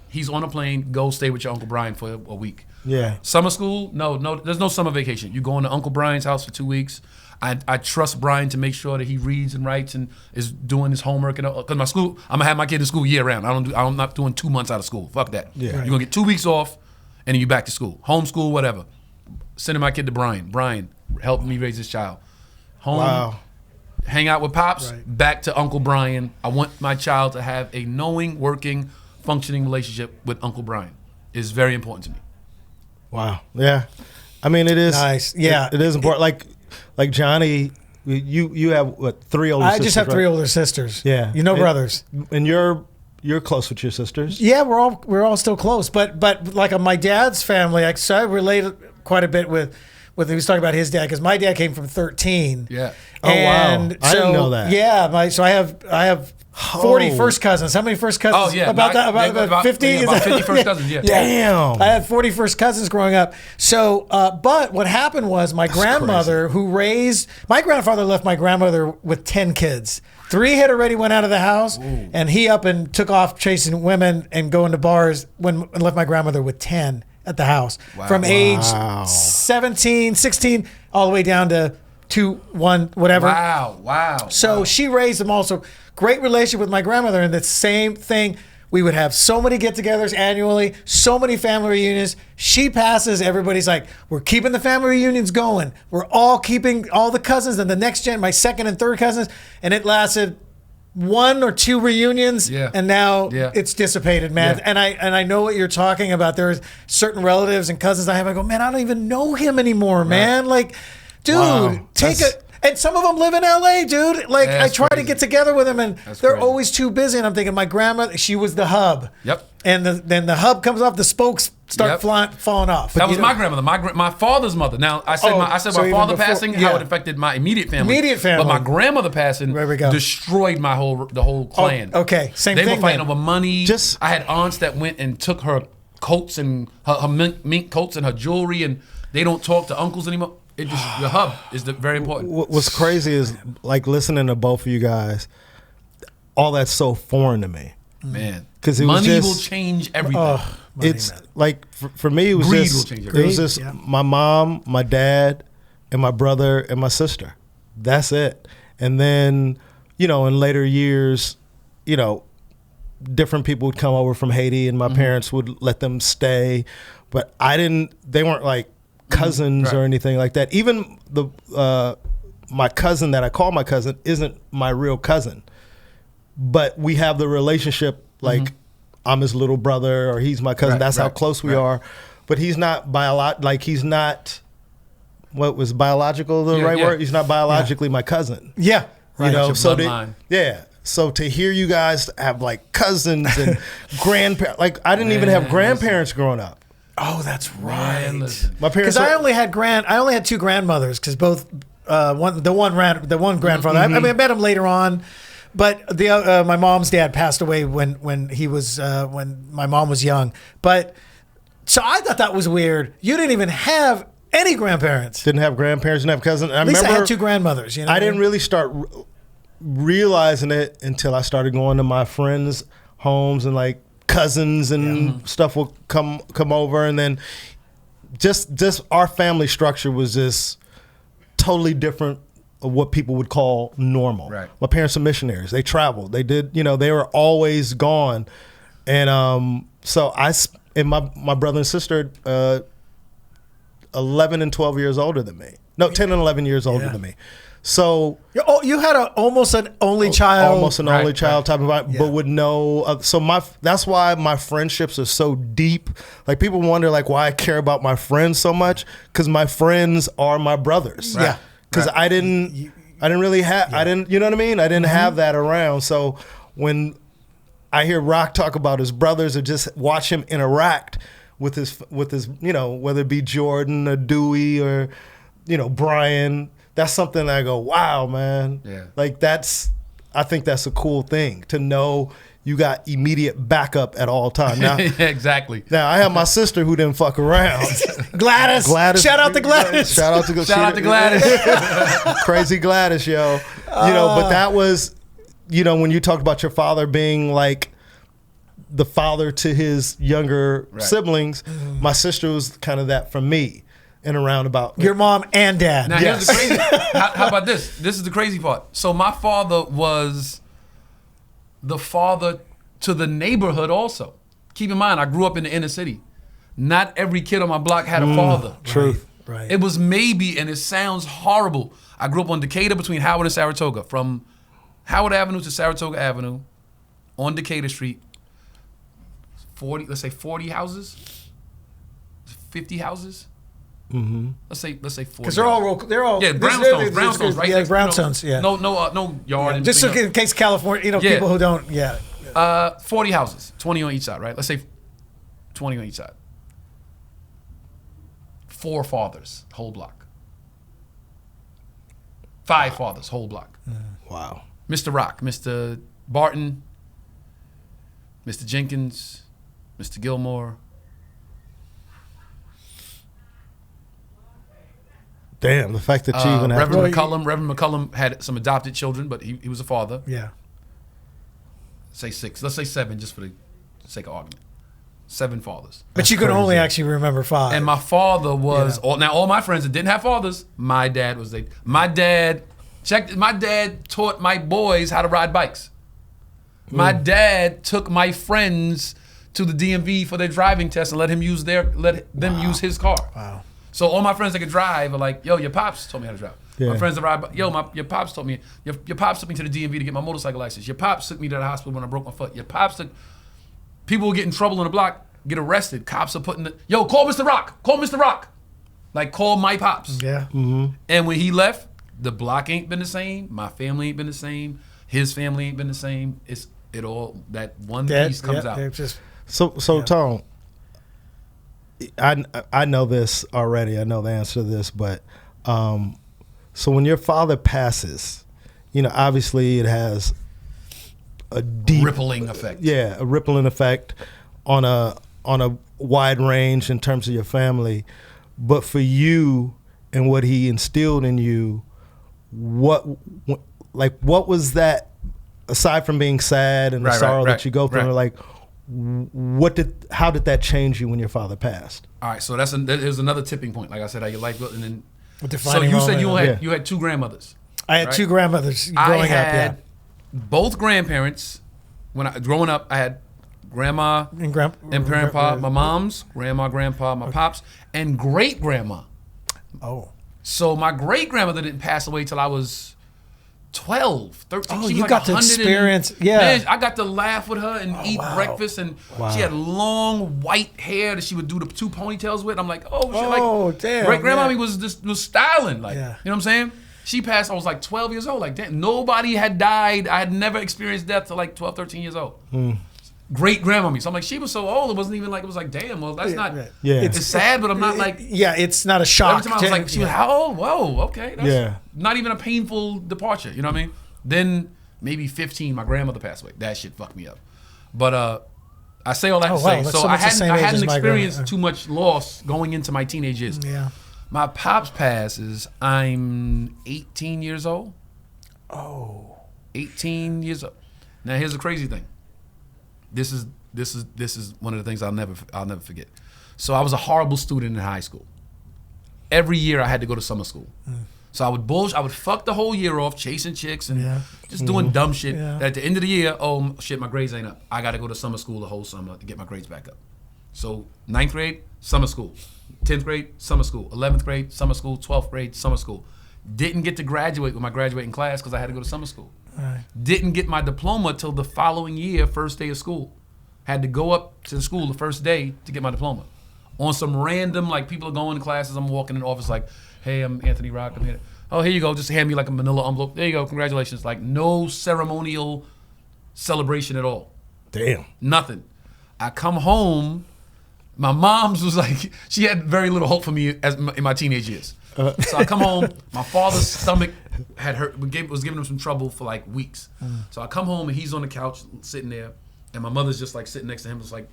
he's on a plane, go stay with your Uncle Brian for a week. yeah. Summer school? No, there's no summer vacation. You go into Uncle Brian's house for 2 weeks. I trust Brian to make sure that he reads and writes and is doing his homework. Because my school, I'm gonna have my kid in school year round. I'm not doing 2 months out of school. Fuck that. Yeah. You're gonna get 2 weeks off, and then you back to school, homeschool, whatever. Sending my kid to Brian. Brian, help me raise this child. Home. Wow. Hang out with Pops, Right. back to Uncle Brian. I want my child to have a knowing, working, functioning relationship with Uncle Brian. It's very important to me. Wow. Yeah. I mean, it is Nice. Yeah. It is important. Like Johnny, you have what, 3 older I sisters? just have 3 right? older sisters. Yeah. You know, brothers. And you're close with your sisters. Yeah, we're all still close. But like on my dad's family, so I related quite a bit with he was talking about his dad, because my dad came from 13. Yeah. Oh, wow. And I didn't know that. Yeah, so I have 40 first cousins. How many first cousins? Oh, yeah. About that? About 50? Yeah, about 50 first cousins, yeah. Damn. I had 40 first cousins growing up. So, but what happened was my grandmother, my grandfather left my grandmother with 10 kids. 3 had already went out of the house, and he up and took off chasing women and going to bars and left my grandmother with 10 at the house. From age 17, 16, all the way down to 2, 1, whatever. Wow. So she raised them also. Great relationship with my grandmother, and the same thing. We would have so many get-togethers annually, so many family reunions. She passes, everybody's like, we're keeping the family reunions going. We're all keeping all the cousins and the next gen, my second and third cousins, and it lasted 1 or 2 reunions, and now it's dissipated, man. Yeah. And I know what you're talking about. There's certain relatives and cousins I have. I go, man, I don't even know him anymore, man. Like, dude, and some of them live in LA, dude. Like, I try to get together with them, and they're always too busy. And I'm thinking, my grandma, she was the hub. Yep. And then the hub comes off, the spokes start falling off. That was my grandmother, my father's mother. Now, I said my father passing, how it affected my immediate family. But my grandmother passing destroyed the whole clan. Okay, same thing. They were fighting over money. I had aunts that went and took her coats and her mink coats and her jewelry, and they don't talk to uncles anymore. The hub is very important. What's crazy is like listening to both of you guys. All that's so foreign to me, man. Because money will change everything. It's like for me, it was Greed just will change everything. it was just my mom, my dad, and my brother and my sister. That's it. And then in later years, different people would come over from Haiti, and my parents would let them stay, but they weren't like cousins or anything like that. Even my cousin that I call my cousin isn't my real cousin, but we have the relationship like I'm his little brother or he's my cousin. That's how close we are. But he's not he's not what was biological the right word? He's not biologically my cousin. Yeah. Right. So to hear you guys have like cousins and grandparents, like I didn't even have grandparents growing up. Oh, that's right. My parents. Because I only had 2 grandmothers. Because both the one grandfather. I met him later on, but my mom's dad passed away when my mom was young. But so I thought that was weird. You didn't even have any grandparents. Didn't have grandparents. Didn't have cousins. At least I had 2 grandmothers. I didn't really start realizing it until I started going to my friends' homes and like. Cousins and stuff will come over, and then just our family structure was just totally different of what people would call normal. Right. My parents are missionaries. They traveled. They did. They were always gone, and so my brother and sister, 11 and 12 years older than me. No, 10 and 11 years older than me. So you had almost an only child, type of vibe, but would know. That's why my friendships are so deep. Like people wonder like why I care about my friends so much, because my friends are my brothers. Right. Yeah, because I didn't really have. I didn't. You know what I mean? I didn't have that around. So when I hear Rock talk about his brothers, or just watch him interact with his whether it be Jordan or Dewey or Brian. That's something I go, wow, man. Yeah. Like I think that's a cool thing to know you got immediate backup at all times. Now, exactly. Now I have my sister who didn't fuck around. Gladys. Shout out to Gladys. Shout out to Gladys. Crazy Gladys, yo. But that was, when you talked about your father being like the father to his younger siblings, my sister was kind of that for me. In a roundabout. Your mom and dad. Now here's the crazy. How about this? This is the crazy part. So my father was the father to the neighborhood also. Keep in mind, I grew up in the inner city. Not every kid on my block had a father. Truth. Right. It was maybe, and it sounds horrible. I grew up on Decatur between Howard and Saratoga. From Howard Avenue to Saratoga Avenue on Decatur Street. 40 houses? 50 houses? Mm-hmm. Let's say 40. Because they're all brownstones, right? Yeah, brownstones. No yard. Just in case California, people who don't. 40 houses, 20 on each side, right? Let's say 20 on each side. 4 fathers, whole block. 5 fathers, whole block. Wow. Mr. Rock, Mr. Barton, Mr. Jenkins, Mr. Gilmore. Damn, the fact that you even have Reverend McCullum had some adopted children, but he was a father. Yeah. Say 6. Let's say 7 just for the sake of argument. 7 fathers. But you can only actually remember 5. And my father was all my friends that didn't have fathers, my dad was my dad taught my boys how to ride bikes. My dad took my friends to the DMV for their driving test and let them use use his car. Wow. So all my friends that could drive are like, yo, your pops taught me how to drive. Yeah. My friends that ride, your pops taught me. Your pops took me to the DMV to get my motorcycle license. Your pops took me to the hospital when I broke my foot. Your pops took. People will get in trouble on the block, get arrested. Cops are putting call Mr. Rock. Call Mr. Rock. Like, call my pops. Yeah. Mm-hmm. And when he left, the block ain't been the same. My family ain't been the same. His family ain't been the same. That one piece comes out. So Tone, I know this already. I know the answer to this, but so when your father passes, obviously it has a deep rippling effect. Yeah, a rippling effect on a wide range in terms of your family. But for you and what he instilled in you, what was that, aside from being sad and the sorrow that you go through, like how did that change you when your father passed? All right, so there's another tipping point. Like I said, how your life built, and then so you said you had 2 grandmothers. I had 2 grandmothers growing up. Yeah, both grandparents. Growing up, I had grandma and grandpa, my mom's grandma, grandpa, my pops, and great grandma. Oh, so my great grandmother didn't pass away till I was 12, 13. Oh, she you was got to experience, Man, I got to laugh with her and eat breakfast, and she had long white hair that she would do the 2 ponytails with. I'm like, oh shit, damn, great grandmommy was styling, like, Yeah. you know what I'm saying? She passed, I was like 12 years old, like, damn, nobody had died. I had never experienced death till like 12, 13 years old. Great grandmommy. So I'm like, she was so old, it wasn't even like, it was like, damn, well, that's not, it's sad, but I'm not like. Yeah, it's not a shock. Every time I was like, she was how old? Whoa, okay. That's not even a painful departure, you know what I mean? Then maybe 15, my grandmother passed away. That shit fucked me up. But I say all that to say, so I hadn't experienced too much loss going into my teenage years. Yeah. My pops passes, I'm 18 years old. Oh. 18 years old. Now here's the crazy thing. This is one of the things I'll never forget. So I was a horrible student in high school. Every year I had to go to summer school. So I would fuck the whole year off chasing chicks and just doing dumb shit. Yeah. At the end of the year, oh shit, my grades ain't up. I got to go to summer school the whole summer to get my grades back up. So 9th grade, summer school. 10th grade, summer school. 11th grade, summer school. 12th grade, summer school. Didn't get to graduate with my graduating class because I had to go to summer school. Right. Didn't get my diploma till the following year, first day of school. Had to go up to the school the first day to get my diploma. On some random, like, people are going to classes, I'm walking in the office like, hey, I'm Anthony Rock, I'm here. Oh, here you go, just hand me like a manila envelope. There you go, congratulations. Like, no ceremonial celebration at all. Damn. Nothing. I come home, my mom's was like, she had very little hope for me in my teenage years. So I come home, my father's stomach had hurt, was giving him some trouble for like weeks. So I come home and he's on the couch sitting there, and my mother's just like sitting next to him, just like,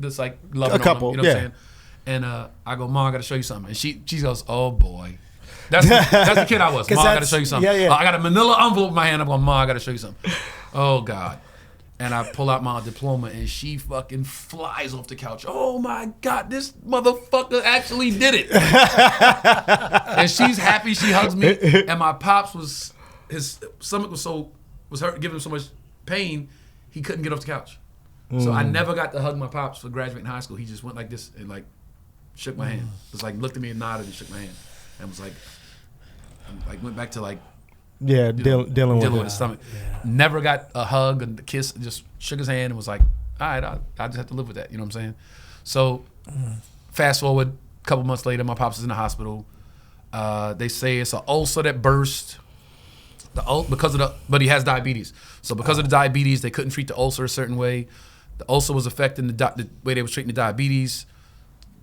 just like loving a couple, on him, you know what I'm saying? And I go, Mom, I gotta show you something. And she goes, oh boy. That's the kid I was. Mom, I gotta show you something. I got a manila envelope in my hand, I'm going, Mom, I gotta show you something. Oh God. And I pull out my diploma and she fucking flies off the couch. Oh my God, this motherfucker actually did it. And she's happy, she hugs me. And my pops his stomach was hurt, giving him so much pain, he couldn't get off the couch. So I never got to hug my pops for graduating high school. He just went like this and like shook my hand. Just like looked at me and nodded and shook my hand. And was like went back to like, dealing with his stomach. Yeah. Never got a hug and a kiss. Just shook his hand and was like, all right, I just have to live with that. You know what I'm saying? So fast forward, a couple months later, my pops is in the hospital. They say it's an ulcer that burst. But he has diabetes. So because of the diabetes, they couldn't treat the ulcer a certain way. The ulcer was affecting the way they were treating the diabetes.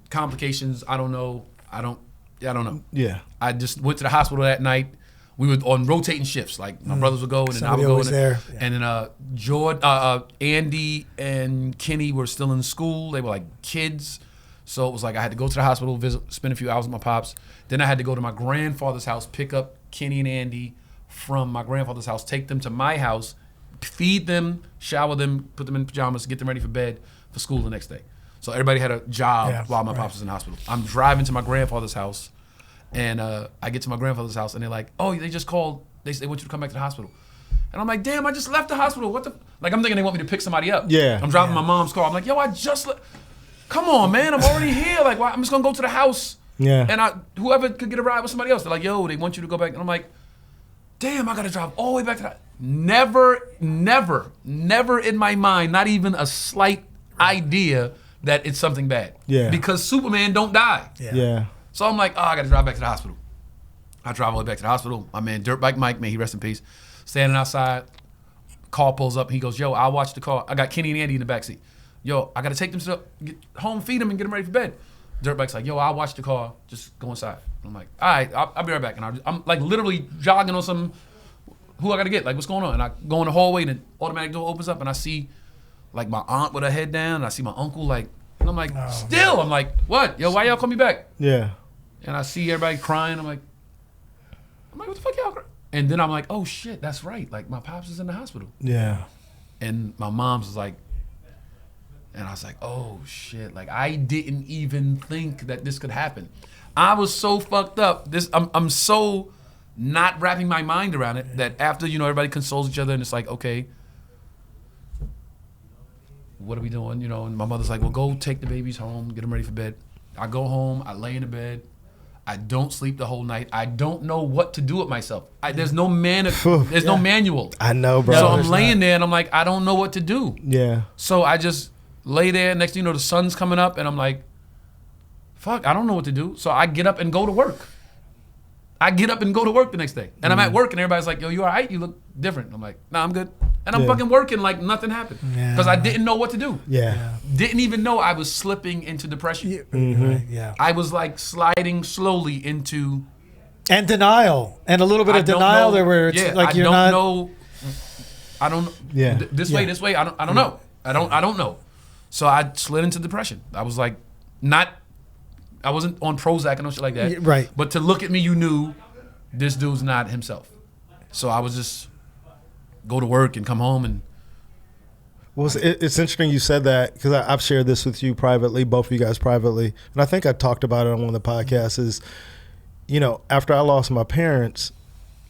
Complications, I don't know. I don't know. Yeah. I just went to the hospital that night. we were on rotating shifts. Like my brothers would go, and then Somebody I would go. always there. Yeah. And then Andy and Kenny were still in school. They were like kids. So it was like I had to go to the hospital, visit, spend a few hours with my pops. Then I had to go to my grandfather's house, pick up Kenny and Andy from my grandfather's house, take them to my house, feed them, shower them, put them in pajamas, get them ready for bed for school the next day. So everybody had a job while my pops was in the hospital. I'm driving to my grandfather's house, and I get to my grandfather's house, and they're like, "Oh, they just called. They want you to come back to the hospital." And I'm like, "Damn, I just left the hospital. What the?" Like I'm thinking they want me to pick somebody up. Yeah. I'm driving my mom's car. I'm like, "Yo, I just come on, man. I'm already here. Like, why? I'm just gonna go to the house. Yeah. And whoever could get a ride with somebody else. They're like, yo, they want you to go back. And I'm like, damn, I gotta drive all the way back to that. Never in my mind, not even a slight idea that it's something bad. Yeah. Because Superman don't die. Yeah. So I'm like, I gotta drive back to the hospital. I drive all the way back to the hospital. My man, Dirtbike Mike, may he rest in peace, standing outside. Car pulls up. He goes, yo, I'll watch the car. I got Kenny and Andy in the backseat. Yo, I gotta take them to get home, feed them, and get them ready for bed. Dirtbike's like, yo, I'll watch the car. Just go inside. I'm like, all right, I'll be right back. And I'm like literally jogging on some, who I gotta get? Like, what's going on? And I go in the hallway, and the automatic door opens up, and I see like my aunt with her head down, and I see my uncle like, and I'm like, I'm like, what? Yo, why y'all call me back? Yeah. And I see everybody crying. I'm like, what the fuck y'all crying? And then I'm like, oh shit, that's right. Like my pops is in the hospital. Yeah. And my mom's was like, and I was like, oh shit, like I didn't even think that this could happen. I was so fucked up. I'm so not wrapping my mind around it that after, everybody consoles each other and it's like, okay, what are we doing? And my mother's like, well, go take the babies home, get them ready for bed. I go home, I lay in the bed. I don't sleep the whole night. I don't know what to do with myself. There's no no manual. I know, bro. So I'm laying there and I'm like, I don't know what to do. Yeah. So I just lay there. Next thing you know, the sun's coming up and I'm like, fuck, I don't know what to do. So I get up and go to work. The next day. And I'm at work and everybody's like, yo, you all right? You look different. I'm like, nah, I'm good. And I'm fucking working like nothing happened. Because I didn't know what to do. Yeah. Didn't even know I was slipping into depression. Yeah. I was like sliding slowly into... And denial. And a little bit of denial there where it's like you're not... I don't know. Yeah. This way. I don't know. I don't know. So I slid into depression. I was like, I wasn't on Prozac and no shit like that. Right. But to look at me, you knew this dude's not himself. So I was just go to work and come home and. Well, it's interesting you said that because I've shared this with you privately, both of you guys privately, and I think I talked about it on one of the podcasts. Is after I lost my parents,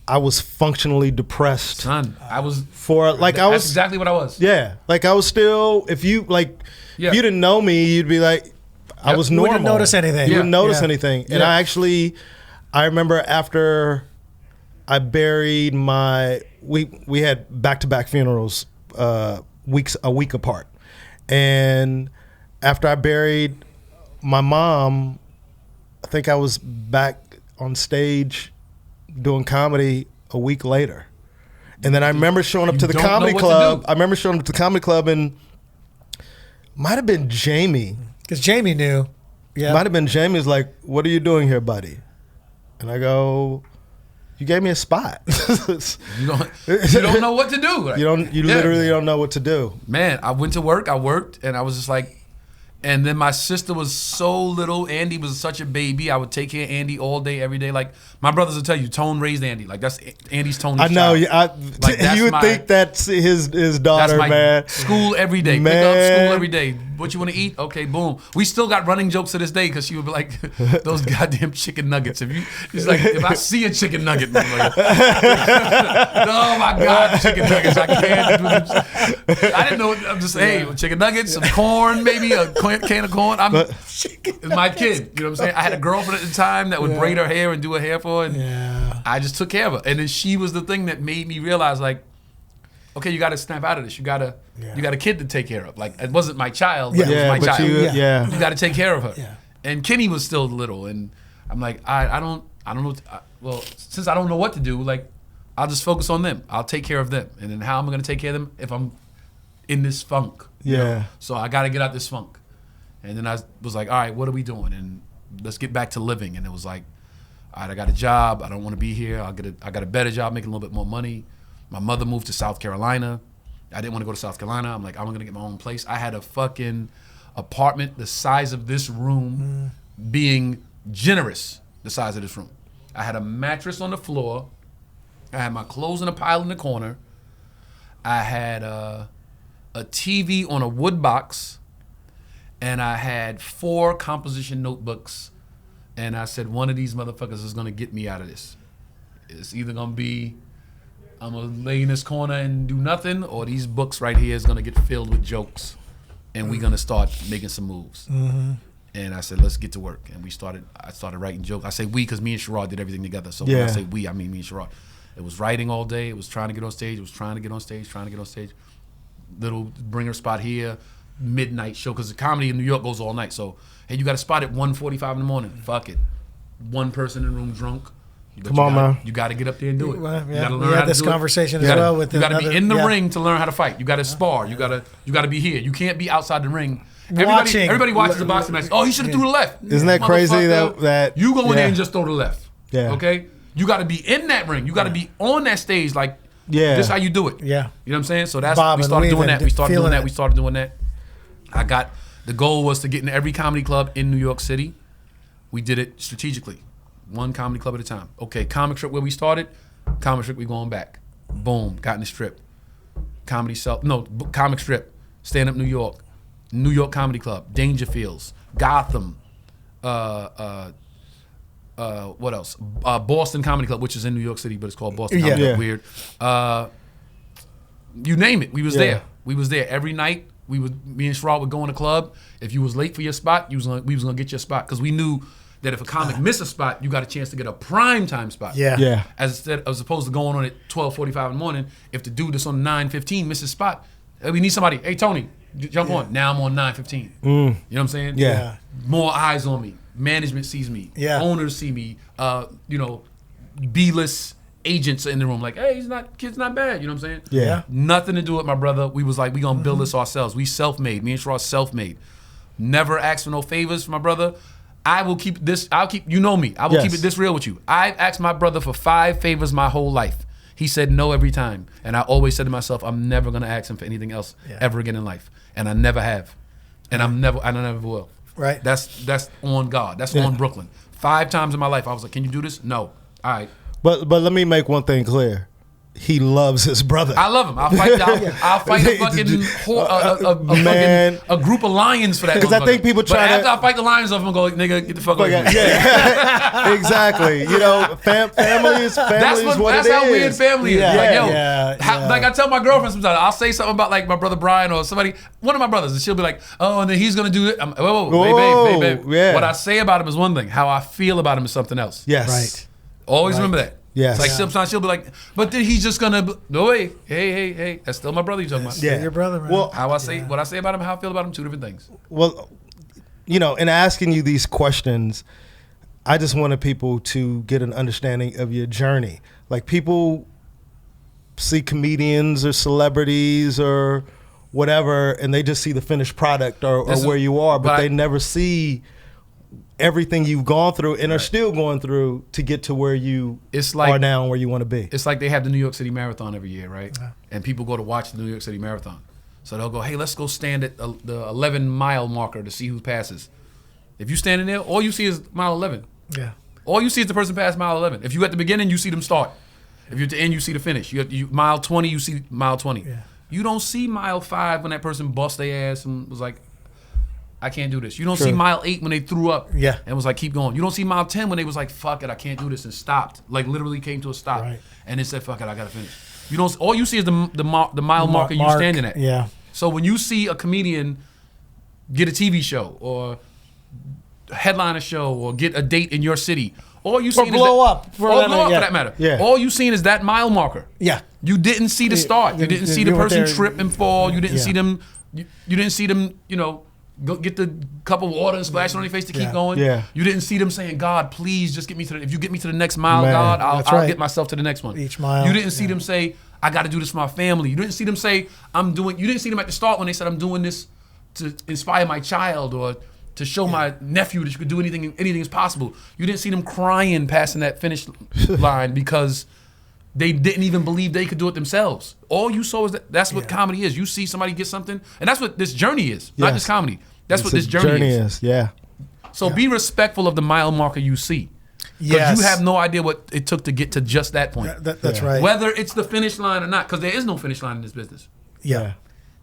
I was functionally depressed. Son, I was that's exactly what I was. Yeah, like I was still. If you if you didn't know me, you'd be like, I was normal. You wouldn't notice anything. You wouldn't notice anything. And I remember after I buried we had back-to-back funerals, a week apart. And after I buried my mom, I think I was back on stage doing comedy a week later. And then I remember showing up to the comedy club. And might have been Jamie. Because Jamie knew. Yeah. Might have been Jamie was like, what are you doing here, buddy? And I go, you gave me a spot. You don't know what to do. You literally don't know what to do. Man, I went to work, I worked, and I was just like, and then my sister was so little. Andy was such a baby. I would take care of Andy all day, every day. Like, my brothers will tell you, Tone raised Andy. Like, that's Andy's Tony's I know. child. You would think that's his daughter, that's man. School every day. Man. Pick up school every day. What you want to eat? Okay, boom. We still got running jokes to this day because she would be like, those goddamn chicken nuggets. She's like, if I see a chicken nugget, I'm like, oh my God, chicken nuggets. I can't do this. I didn't know. I'm just saying, hey, chicken nuggets, some corn, maybe a can of corn. It's my kid. You know what I'm saying? I had a girlfriend at the time that would braid her hair and do her hair for her. And I just took care of her. And then she was the thing that made me realize, like, okay, you got to snap out of this. You got a kid to take care of. Like, it wasn't my child, but it was my child. You got to take care of her. Yeah. And Kenny was still little, and I'm like, I don't know. Well, since I don't know what to do, like, I'll just focus on them. I'll take care of them, and then how am I going to take care of them if I'm in this funk? Yeah. You know? So I got to get out this funk. And then I was like, all right, what are we doing? And let's get back to living. And it was like, all right, I got a job. I don't want to be here. I got a better job, making a little bit more money. My mother moved to South Carolina. I didn't want to go to South Carolina. I'm like, I'm gonna get my own place. I had a fucking apartment the size of this room, being generous, the size of this room. I had a mattress on the floor. I had my clothes in a pile in the corner. I had a TV on a wood box, and I had 4 composition notebooks. And I said, one of these motherfuckers is gonna get me out of this. It's either gonna be I'm gonna lay in this corner and do nothing, or these books right here is gonna get filled with jokes, and we're gonna start making some moves. And I said, let's get to work. And I started writing jokes. I say we because me and Sherrod did everything together. So when I say we, I mean me and Sherrod. It was writing all day. It was trying to get on stage. It was trying to get on stage. Little bringer spot here, midnight show, because the comedy in New York goes all night. So, hey, you got a spot at 1:45 in the morning. Fuck it. One person in the room drunk. Come on, man. You got to get up there and do it. Well, You got to learn we how had to this do it. conversation You as gotta- well with You got to another- be in the yeah. ring to learn how to fight. You got to spar. You got to be here. You can't be outside the ring. Watching. Everybody watches the boxing match. Oh, he should have threw the left. Isn't that crazy Motherfucker, that you go in yeah. there and just throw the left? Yeah. Okay. You got to be in that ring. You got to be on that stage. Like, Yeah. this is how you do it. Yeah. You know what I'm saying? So that's Bobbing, we started doing weaving, that. We started feeling doing that. it. We started doing that. The goal was to get in every comedy club in New York City. We did it strategically, one comedy club at a time. Okay, comic strip where we started. Comic strip, we going back. Boom, got in the strip. Comic strip. Stand Up New York. New York Comedy Club. Dangerfields. Gotham. What else? Boston Comedy Club, which is in New York City, but it's called Boston Comedy Club. Weird. You name it. We was there. We was there every night. Me and Sherrod would go in the club. If you was late for your spot, we was gonna get your spot, because we knew that if a comic missed a spot, you got a chance to get a prime time spot. Yeah. As opposed to going on at 12:45 in the morning. If the dude that's on 9:15 misses his spot, we need somebody. Hey, Tony, jump on. Now I'm on 9:15. You know what I'm saying? Yeah. More eyes on me. Management sees me. Yeah. Owners see me. B-list agents in the room. Like, hey, kid's not bad. You know what I'm saying? Yeah. Nothing to do with my brother. We was like, we gonna build this ourselves. We self-made. Me and Sherrod self-made. Never asked for no favors from my brother. I will keep this. You know me. I will keep it this real with you. I've asked my brother for 5 favors my whole life. He said no every time, and I always said to myself, I'm never gonna ask him for anything else ever again in life, and I never have, and I never will. Right. That's on God. That's on Brooklyn. 5 times in my life, I was like, can you do this? No. All right. But let me make one thing clear. He loves his brother. I love him. I'll fight a fucking a group of lions for that. Because I think people try but to. after I fight the lions off, I'm going, nigga, get the fuck away from me. Yeah, exactly. You know, family is what That's it is. how weird family is. Yeah. Like, yo, yeah. like I tell my girlfriend sometimes, I'll say something about like my brother Brian or somebody, one of my brothers, and she'll be like, oh, and then he's gonna do it. I'm, whoa, babe. Yeah. What I say about him is one thing. How I feel about him is something else. Yes. Right. Always remember that. Yes. It's like sometimes she'll be like, but then he's just gonna, no way. Hey, that's still my brother you're talking about. Yeah. Your brother, man. Well, What I say about him, how I feel about him, 2 different things. Well, you know, in asking you these questions, I just wanted people to get an understanding of your journey. Like, people see comedians or celebrities or whatever, and they just see the finished product or where you are, but they never see everything you've gone through and are still going through to get to where you are now and where you want to be. It's like they have the New York City Marathon every year, right? Yeah. And people go to watch the New York City Marathon. So they'll go, hey, let's go stand at the 11-mile marker to see who passes. If you standing there, all you see is mile 11. Yeah. All you see is the person pass mile 11. If you at the beginning, you see them start. If you're at the end, you see the finish. You mile 20, you see mile 20. Yeah. You don't see mile 5 when that person bust their ass and was like, I can't do this. You don't see mile 8 when they threw up and was like, keep going. You don't see mile 10 when they was like, fuck it, I can't do this, and stopped. Like, literally came to a stop. Right. And they said, fuck it, I gotta finish. You don't. All you see is the mile marker you standing at. Yeah. So when you see a comedian get a TV show or headline a show or get a date in your city, all you see is blow up for that matter. Yeah. All you seen is that mile marker. Yeah. You didn't see the start. You didn't see the person trip and fall. You didn't see them. You didn't see them. You know, go get the cup of water and splash it on their face to keep going. Yeah. You didn't see them saying, God, please just get me to the, if you get me to the next mile, Man, God, I'll right. get myself to the next one. Each mile. You didn't see them say, I got to do this for my family. You didn't see them say, you didn't see them at the start when they said, I'm doing this to inspire my child, or to show my nephew that you could do anything is possible. You didn't see them crying passing that finish line because they didn't even believe they could do it themselves. All you saw is that's what comedy is. You see somebody get something, and that's what this journey is, not just comedy. That's what this journey is. Yeah. So be respectful of the mile marker you see. Because you have no idea what it took to get to just that point. That's right. Whether it's the finish line or not, because there is no finish line in this business. Yeah.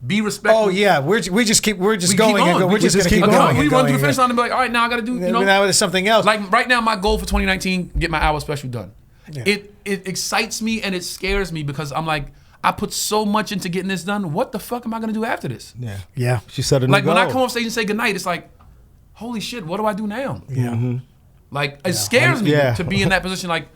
Be respectful. Oh yeah, we're just going and go. We're just gonna keep Okay, going. we run through the finish line and be like, all right, now I got to do. You know, now it's something else. Like right now, my goal for 2019, get my hour special done. Yeah. It excites me and it scares me because I'm like, I put so much into getting this done. What the fuck am I gonna do after this? Yeah. Yeah. She said a new Like goal. when I come off stage and say goodnight, it's like, holy shit, what do I do now? Yeah. Mm-hmm. Like it scares me to be in that position. Like,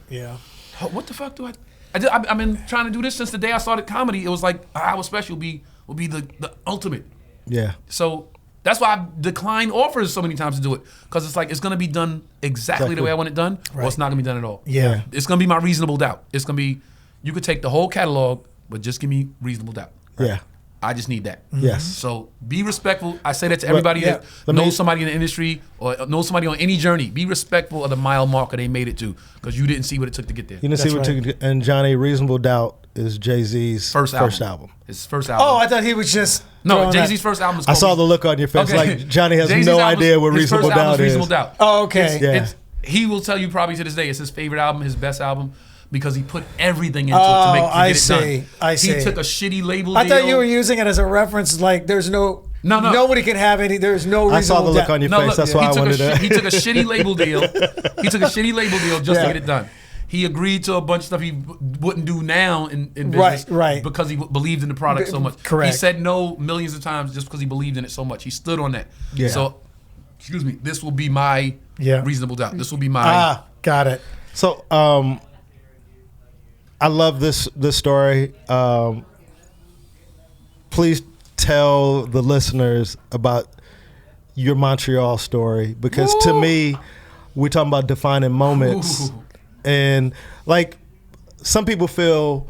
what the fuck do I? I've been trying to do this since the day I started comedy. It was like our special will be the ultimate. Yeah. So that's why I've declined offers so many times to do it, because it's like it's gonna be done exactly the way I want it done, or it's not gonna be done at all. Yeah. It's gonna be my reasonable doubt. It's gonna be, you could take the whole catalog, but just give me reasonable doubt. Yeah. I just need that. Yes. So be respectful. I say that to everybody that knows somebody in the industry or knows somebody on any journey. Be respectful of the mile marker they made it to, because you didn't see what it took to get there. You didn't see what it took. And Johnny, Reasonable Doubt is Jay-Z's first album. His first album. Oh, I thought he was just no. Jay-Z's first album. I saw the look on your face. Okay. Like Johnny has Jay-Z's no album, idea what his Reasonable first album Doubt is is. Reasonable Doubt. Oh, okay. He will tell you probably to this day it's his favorite album, his best album, because he put everything into it to get it done. I see. He took a shitty label I deal. thought you were using it as a reference. Like there's no. Nobody can have any. There's no reason. I saw the look on your face. That's why I wanted to. He took a shitty label deal. He took a shitty label deal just to get it done. He agreed to a bunch of stuff he wouldn't do now in business, right, because he believed in the product so much. Correct. He said no millions of times just because he believed in it so much. He stood on that. Yeah. So, excuse me, this will be my Reasonable Doubt. This will be my. Got it. So, I love this story. Please tell the listeners about your Montreal story, because to me, we're talking about defining moments. And like some people feel,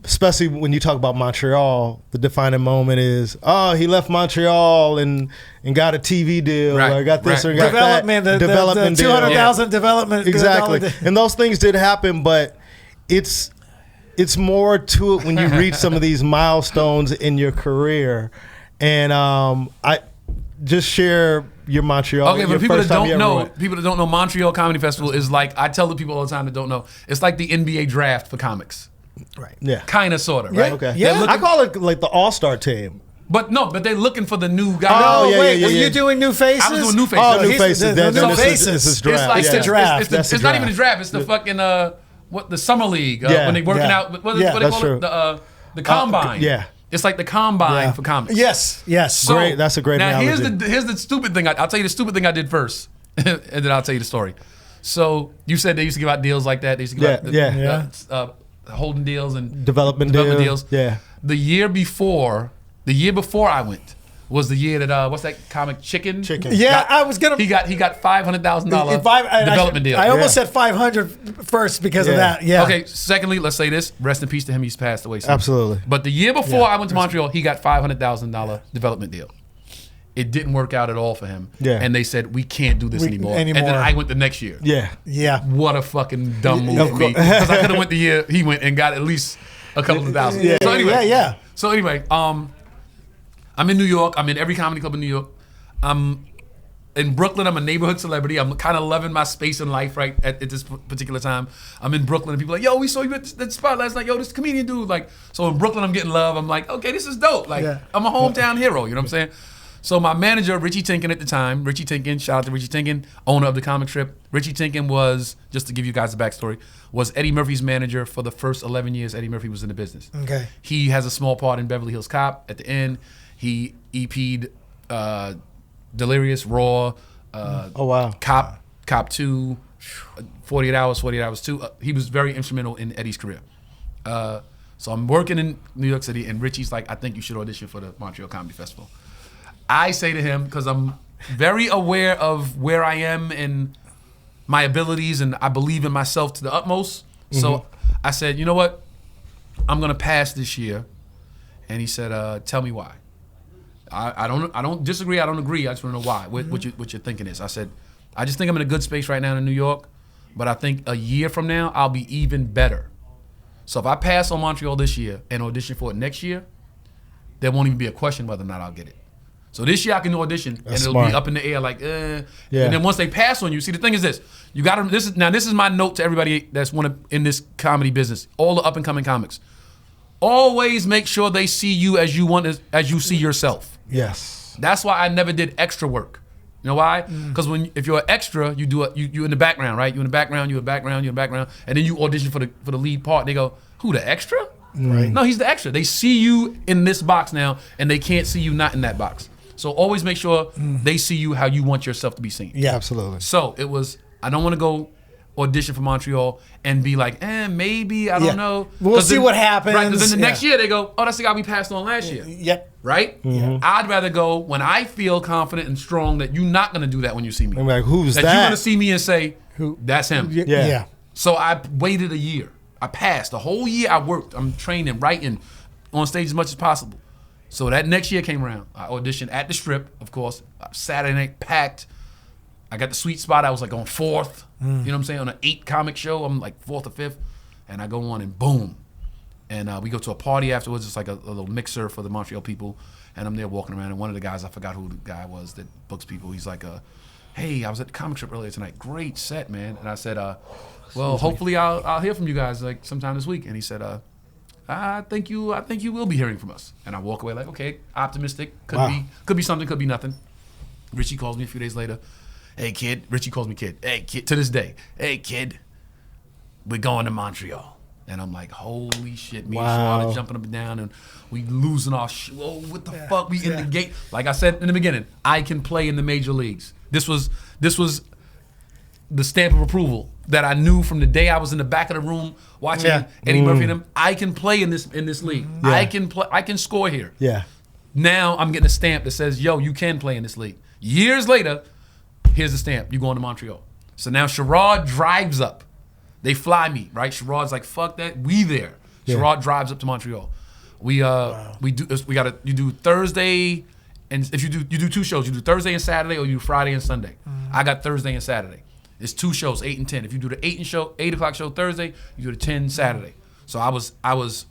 especially when you talk about Montreal, the defining moment is, oh, he left Montreal and got a TV deal, or got this or got development, that. Development, the 200,000 development. Exactly. And those things did happen, but it's more to it when you reach some of these milestones in your career. And I just share your Montreal. Okay, but people that don't know, Montreal Comedy Festival is like, I tell the people all the time that don't know, it's like the NBA draft for comics. Right. Yeah. Kind of, sort of, right? Okay. Yeah. I call it like the all-star team. But they're looking for the new guy. Oh, yeah, wait, yeah, were yeah. you doing new faces? I was doing new faces. Oh, new faces. New Then faces. This is draft. It's like the draft. It's not even a draft. It's the fucking the summer league when they working out. What they call true. it? The combine. It's like the combine for comics. Yes. So, great. That's a great now analogy. here's the stupid thing. I'll tell you the stupid thing I did first, and then I'll tell you the story. So you said they used to give out deals like that. They used to give out holding deals and development deals. Yeah. The year before I went was the year that what's that comic Chicken? Yeah, I was gonna. He got $500,000 development deal. I almost said 500 first because of that. Yeah. Okay. Secondly, let's say this. Rest in peace to him. He's passed away. Soon. Absolutely. But the year before I went to Montreal, he got $500,000 development deal. It didn't work out at all for him. Yeah. And they said, we can't do this anymore. And then I went the next year. Yeah. Yeah. What a fucking dumb move for me. Because I could have went the year he went and got at least a couple of thousand. Yeah. So anyway, I'm in New York. I'm in every comedy club in New York. I'm in Brooklyn. I'm a neighborhood celebrity. I'm kind of loving my space in life right at this particular time. I'm in Brooklyn and people are like, yo, we saw you at that spot last night. Yo, this comedian dude. Like, so in Brooklyn, I'm getting love. I'm like, okay, this is dope. Like, I'm a hometown hero. You know what I'm saying? So my manager, Richie Tinkin at the time, Richie Tinkin, shout out to Richie Tinkin, owner of the comic strip. Richie Tinkin was, just to give you guys the backstory, was Eddie Murphy's manager for the first 11 years Eddie Murphy was in the business. Okay. He has a small part in Beverly Hills Cop at the end. He EP'd Delirious, Raw, Cop 2, 48 Hours 2. He was very instrumental in Eddie's career. So I'm working in New York City, and Richie's like, I think you should audition for the Montreal Comedy Festival. I say to him, because I'm very aware of where I am and my abilities, and I believe in myself to the utmost. So I said, you know what? I'm going to pass this year. And he said, tell me why. I don't disagree. I don't agree. I just want to know why. What your thinking is. I said, I just think I'm in a good space right now in New York, but I think a year from now I'll be even better. So if I pass on Montreal this year and audition for it next year, there won't even be a question whether or not I'll get it. So this year I can audition and it'll be up in the air like, And then once they pass on you, see the thing is this: you got to. This is my note to everybody that's in this comedy business, all the up and coming comics. Always make sure they see you as you see yourself. Yes. That's why I never did extra work. You know why? Because if you're an extra, you in the background, right? You in the background, and then you audition for the lead part. They go, who, the extra? Right. No, he's the extra. They see you in this box now, and they can't see you not in that box. So always make sure they see you how you want yourself to be seen. Yeah, absolutely. So it was, I don't want to go audition for Montreal and be like, maybe, I don't know. We'll see what happens. Right, then the next year they go, oh, that's the guy we passed on last year. Yep. Right? Mm-hmm. I'd rather go when I feel confident and strong that you're not going to do that when you see me. I'm like, who's that? That you're going to see me and say, that's him. Yeah. So I waited a year. I passed. The whole year I worked. I'm training, writing, on stage as much as possible. So that next year came around. I auditioned at the Strip, of course. Saturday night, packed. I got the sweet spot. I was like on 4th. You know what I'm saying? On an 8 comic show, I'm like 4th or 5th. And I go on and boom. And we go to a party afterwards. It's like a little mixer for the Montreal people. And I'm there walking around. And one of the guys, I forgot who the guy was that books people. He's like, hey, I was at the comic strip earlier tonight. Great set, man. And I said, well, hopefully I'll hear from you guys like sometime this week. And he said, I think you will be hearing from us. And I walk away like, okay, optimistic. Could be something, could be nothing. Richie calls me a few days later. Hey, kid. Richie calls me kid. Hey, kid, to this day. Hey, kid, we're going to Montreal. And I'm like, holy shit, me and Charlotte jumping up and down and we losing our oh, what the fuck? We in the gate. Like I said in the beginning, I can play in the major leagues. This was the stamp of approval that I knew from the day I was in the back of the room watching Eddie Murphy and them. I can play in this league. Yeah. I can score here. Yeah. Now I'm getting a stamp that says, yo, you can play in this league. Years later, here's the stamp. You're going to Montreal. So now Sherrod drives up. They fly me, right? Sherrod's like, fuck that. We there. Yeah. Sherrod drives up to Montreal. You do Thursday, and if you do 2 shows, you do Thursday and Saturday, or you do Friday and Sunday. I got Thursday and Saturday. It's 2 shows, 8 and 10. If you do the 8 o'clock show Thursday, you do the 10 Saturday. So I was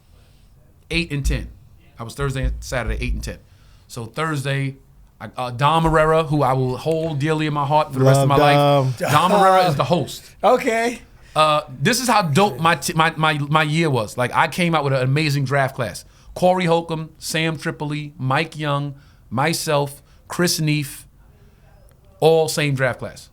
8 and 10. I was Thursday and Saturday, 8 and 10. So Thursday, Dom Herrera, who I will hold dearly in my heart for the rest of my life. Dom Herrera is the host. Okay. This is how dope my year was. Like, I came out with an amazing draft class. Corey Holcomb, Sam Tripoli, Mike Young, myself, Chris Neef, all same draft class.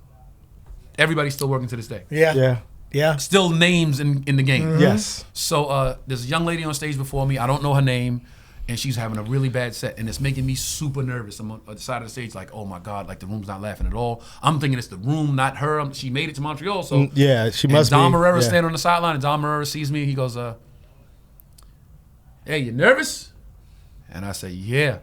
Everybody's still working to this day. Yeah. Still names in the game. Mm-hmm. Yes. So there's a young lady on stage before me. I don't know her name. And she's having a really bad set, and it's making me super nervous. I'm on the side of the stage like, oh my God, like the room's not laughing at all. I'm thinking it's the room, not her. She made it to Montreal, so she must be. Dom Herrera standing on the sideline, and Dom Herrera sees me. He goes, hey, you nervous? And I say, yeah.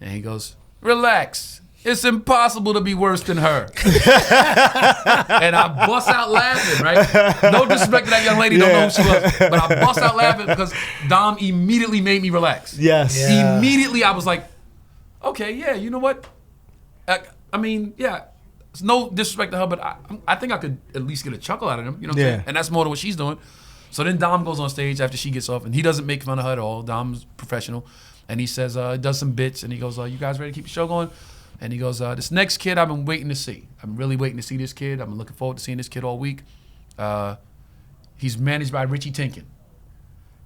And he goes, relax. It's impossible to be worse than her. And I bust out laughing, right? No disrespect to that young lady, don't know who she was. But I bust out laughing because Dom immediately made me relax. Yes. Yeah. Immediately I was like, okay, yeah, you know what? I mean, yeah, it's no disrespect to her, but I think I could at least get a chuckle out of him. You know what I'm saying? And that's more than what she's doing. So then Dom goes on stage after she gets off, and he doesn't make fun of her at all. Dom's professional. And he says, does some bits, and he goes, you guys ready to keep the show going? And he goes, this next kid I've been waiting to see. I'm really waiting to see this kid. I've been looking forward to seeing this kid all week. He's managed by Richie Tinkin.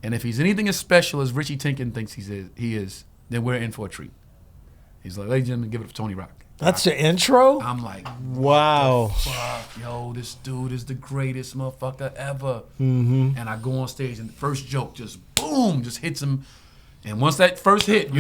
And if he's anything as special as Richie Tinkin thinks he is, then we're in for a treat. He's like, ladies and gentlemen, give it up for Tony Rock. That's the intro? I'm like, wow. Fuck, yo, this dude is the greatest motherfucker ever. Mm-hmm. And I go on stage, and the first joke just, boom, just hits him. And once that first hit,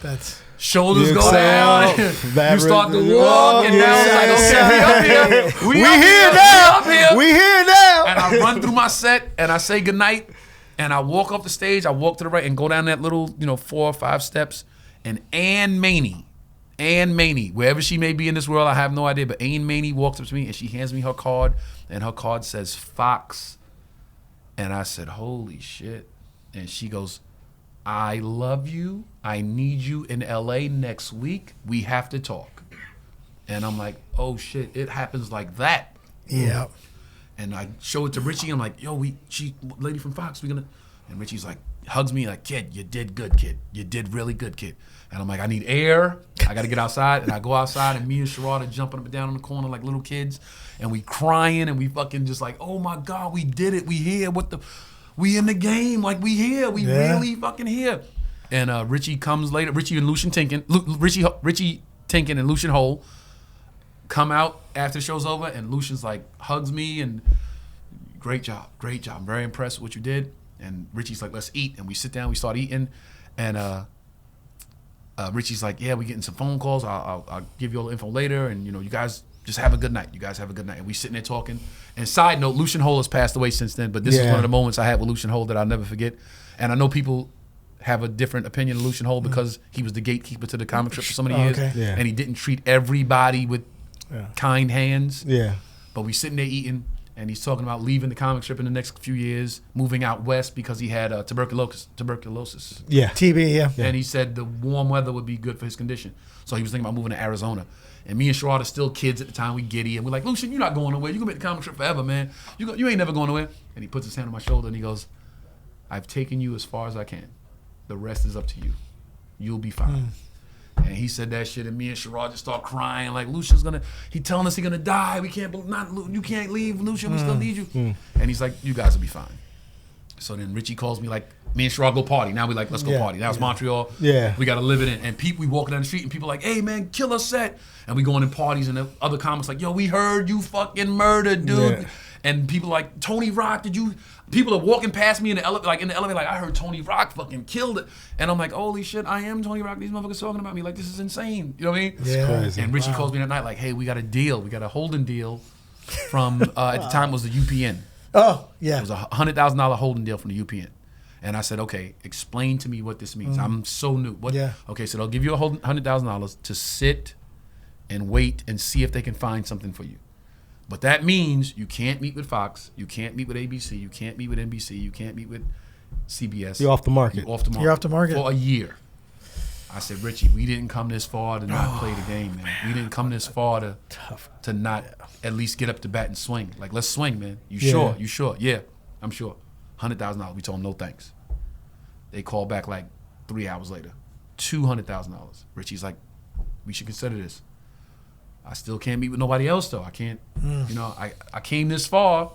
that's... shoulders go down, you start to walk, and now it's like, okay, we here now. We here now. And I run through my set, and I say goodnight, and I walk off the stage, I walk to the right, and go down that little, 4 or 5 steps, and Ann Maney, wherever she may be in this world, I have no idea, but Ann Maney walks up to me, and she hands me her card, and her card says Fox. And I said, holy shit. And she goes, I love you. I need you in LA next week. We have to talk. And I'm like, oh shit, it happens like that. Yeah. And I show it to Richie. I'm like, yo, lady from Fox, and Richie's like, hugs me like, kid, you did good, kid. You did really good, kid. And I'm like, I need air. I got to get outside. And I go outside, and me and Sherrod are jumping up and down on the corner like little kids. And we crying, and we fucking just like, oh my God, we did it. We here. We in the game. Like, we here. We really fucking here. And Richie comes later. Richie and Lucian Tinkin. Richie Tinkin and Lucian Hole come out after the show's over, and Lucian's like, hugs me, and great job. I'm very impressed with what you did. And Richie's like, let's eat. And we sit down, we start eating. And Richie's like, yeah, we getting some phone calls. I'll give you all the info later. And, you guys just have a good night. You guys have a good night. And we sitting there talking. And side note, Lucian Hole has passed away since then. But this is one of the moments I had with Lucian Hole that I'll never forget. And I know people have a different opinion of Lucian Hole because he was the gatekeeper to the comic strip for so many years. Okay. Yeah. And he didn't treat everybody with kind hands. Yeah. But we sitting there eating. And he's talking about leaving the comic strip in the next few years, moving out west because he had tuberculosis. Yeah. TB, yeah. And he said the warm weather would be good for his condition. So he was thinking about moving to Arizona. And me and Sherrod are still kids at the time. We giddy. And we're like, Lucian, you're not going nowhere. You're going to make the comic strip forever, man. You ain't never going nowhere. And he puts his hand on my shoulder and he goes, I've taken you as far as I can. The rest is up to you. You'll be fine. And he said that shit, and me and Sherrod just start crying like, he telling us he's gonna die. We can't, you can't leave, Lucian. We still need you. And he's like, you guys will be fine. So then Richie calls me like, me and Sherrod go party. Now we like, let's go party. Now it's Montreal. Yeah. We gotta live it in. And we walking down the street, and people like, hey man, killer set. And we going in parties, and the other comics like, yo, we heard you fucking murdered, dude. Yeah. And people like, Tony Rock, people are walking past me in the elevator, like I heard Tony Rock fucking killed it. And I'm like, holy shit, I am Tony Rock. These motherfuckers talking about me. Like, this is insane. You know what I mean? Yeah. Crazy. And Richie calls me that night like, hey, we got a deal. We got a holding deal from, at the time it was the UPN. Oh, yeah. It was a $100,000 holding deal from the UPN. And I said, okay, explain to me what this means. I'm so new. What? Yeah. Okay, so they'll give you $100,000 to sit and wait and see if they can find something for you. But that means you can't meet with Fox, you can't meet with ABC, you can't meet with NBC, you can't meet with CBS. You're off the market. You're off the market. For a year. I said, Richie, we didn't come this far to not play the game, man. We didn't come this far to not at least get up to bat and swing. Like, let's swing, man. You sure? You sure? Yeah, I'm sure. $100,000. We told them no thanks. They called back like 3 hours later. $200,000. Richie's like, we should consider this. I still can't meet with nobody else though. I can't, I came this far.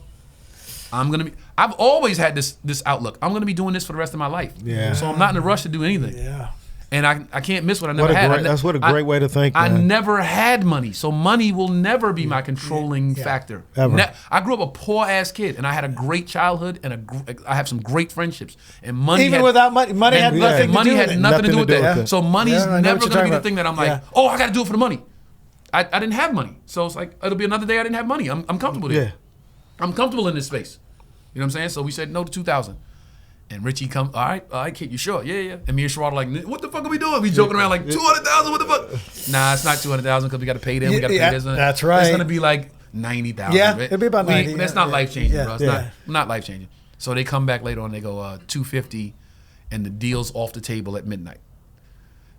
I've always had this outlook. I'm gonna be doing this for the rest of my life. Yeah. So I'm not in a rush to do anything. Yeah. And I can't miss what I never had. That's what a great way to think, I man. never had money. So money will never be my controlling factor. Ever. I grew up a poor ass kid and I had a great childhood and I have some great friendships. And money Even without money, money had nothing money to do had with it. nothing to do with that. it. So money's I know never what you're gonna be the talking thing that I'm like, about. oh, I gotta do it for the money. I didn't have money. So it's like, it'll be another day I didn't have money. I'm comfortable there. Yeah. I'm comfortable in this space. You know what I'm saying? So we said no to 2,000. And Richie come, all right, kid, you sure? Yeah. And me and Sherrod are like, what the fuck are we doing? We joking around like 200,000, what the fuck? Nah, it's not 200,000 because we got to pay them. We got to pay this. That's right. It's going to be like 90,000. Yeah, it'll be about 90. That's not life-changing, bro. It's Yeah. not life-changing. So they come back later on, they go 250, and the deal's off the table at midnight.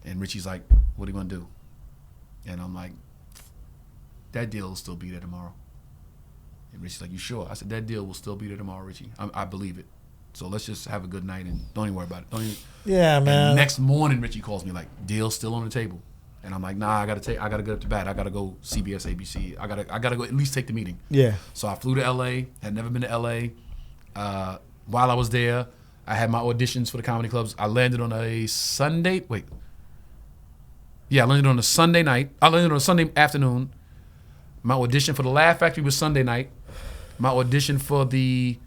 And Richie's like, what are you going to do? And I'm like, that deal will still be there tomorrow. And Richie's like, you sure? I said, that deal will still be there tomorrow, Richie. I believe it. So let's just have a good night and don't even worry about it. Yeah, man. And next morning, Richie calls me like, deal's still on the table. And I'm like, nah, I gotta get up to bat. I gotta go CBS, ABC. I gotta go at least take the meeting. Yeah. So I flew to LA, had never been to LA. While I was there, I had my auditions for the comedy clubs. I landed on a Sunday, I landed on a Sunday night. I landed on a Sunday afternoon. My audition for the Laugh Factory was Sunday night. My audition for the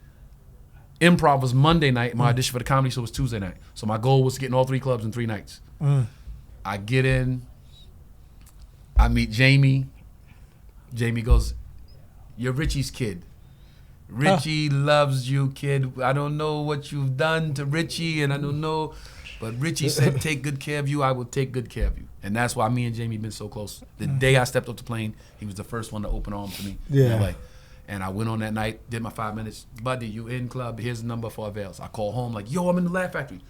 Improv was Monday night. My audition for the Comedy Show was Tuesday night. So my goal was to get in all 3 clubs in 3 nights. I get in. I meet Jamie. Jamie goes, you're Richie's kid. Richie loves you, kid. I don't know what you've done to Richie, and I don't know, but Richie said, take good care of you. I will take good care of you. And that's why me and Jamie been so close. The day I stepped off the plane, he was the first one to open arms to me in LA. And I went on that night, did my 5 minutes. Buddy, you in club, here's the number for avails. I call home like, yo, I'm in the Laugh Factory.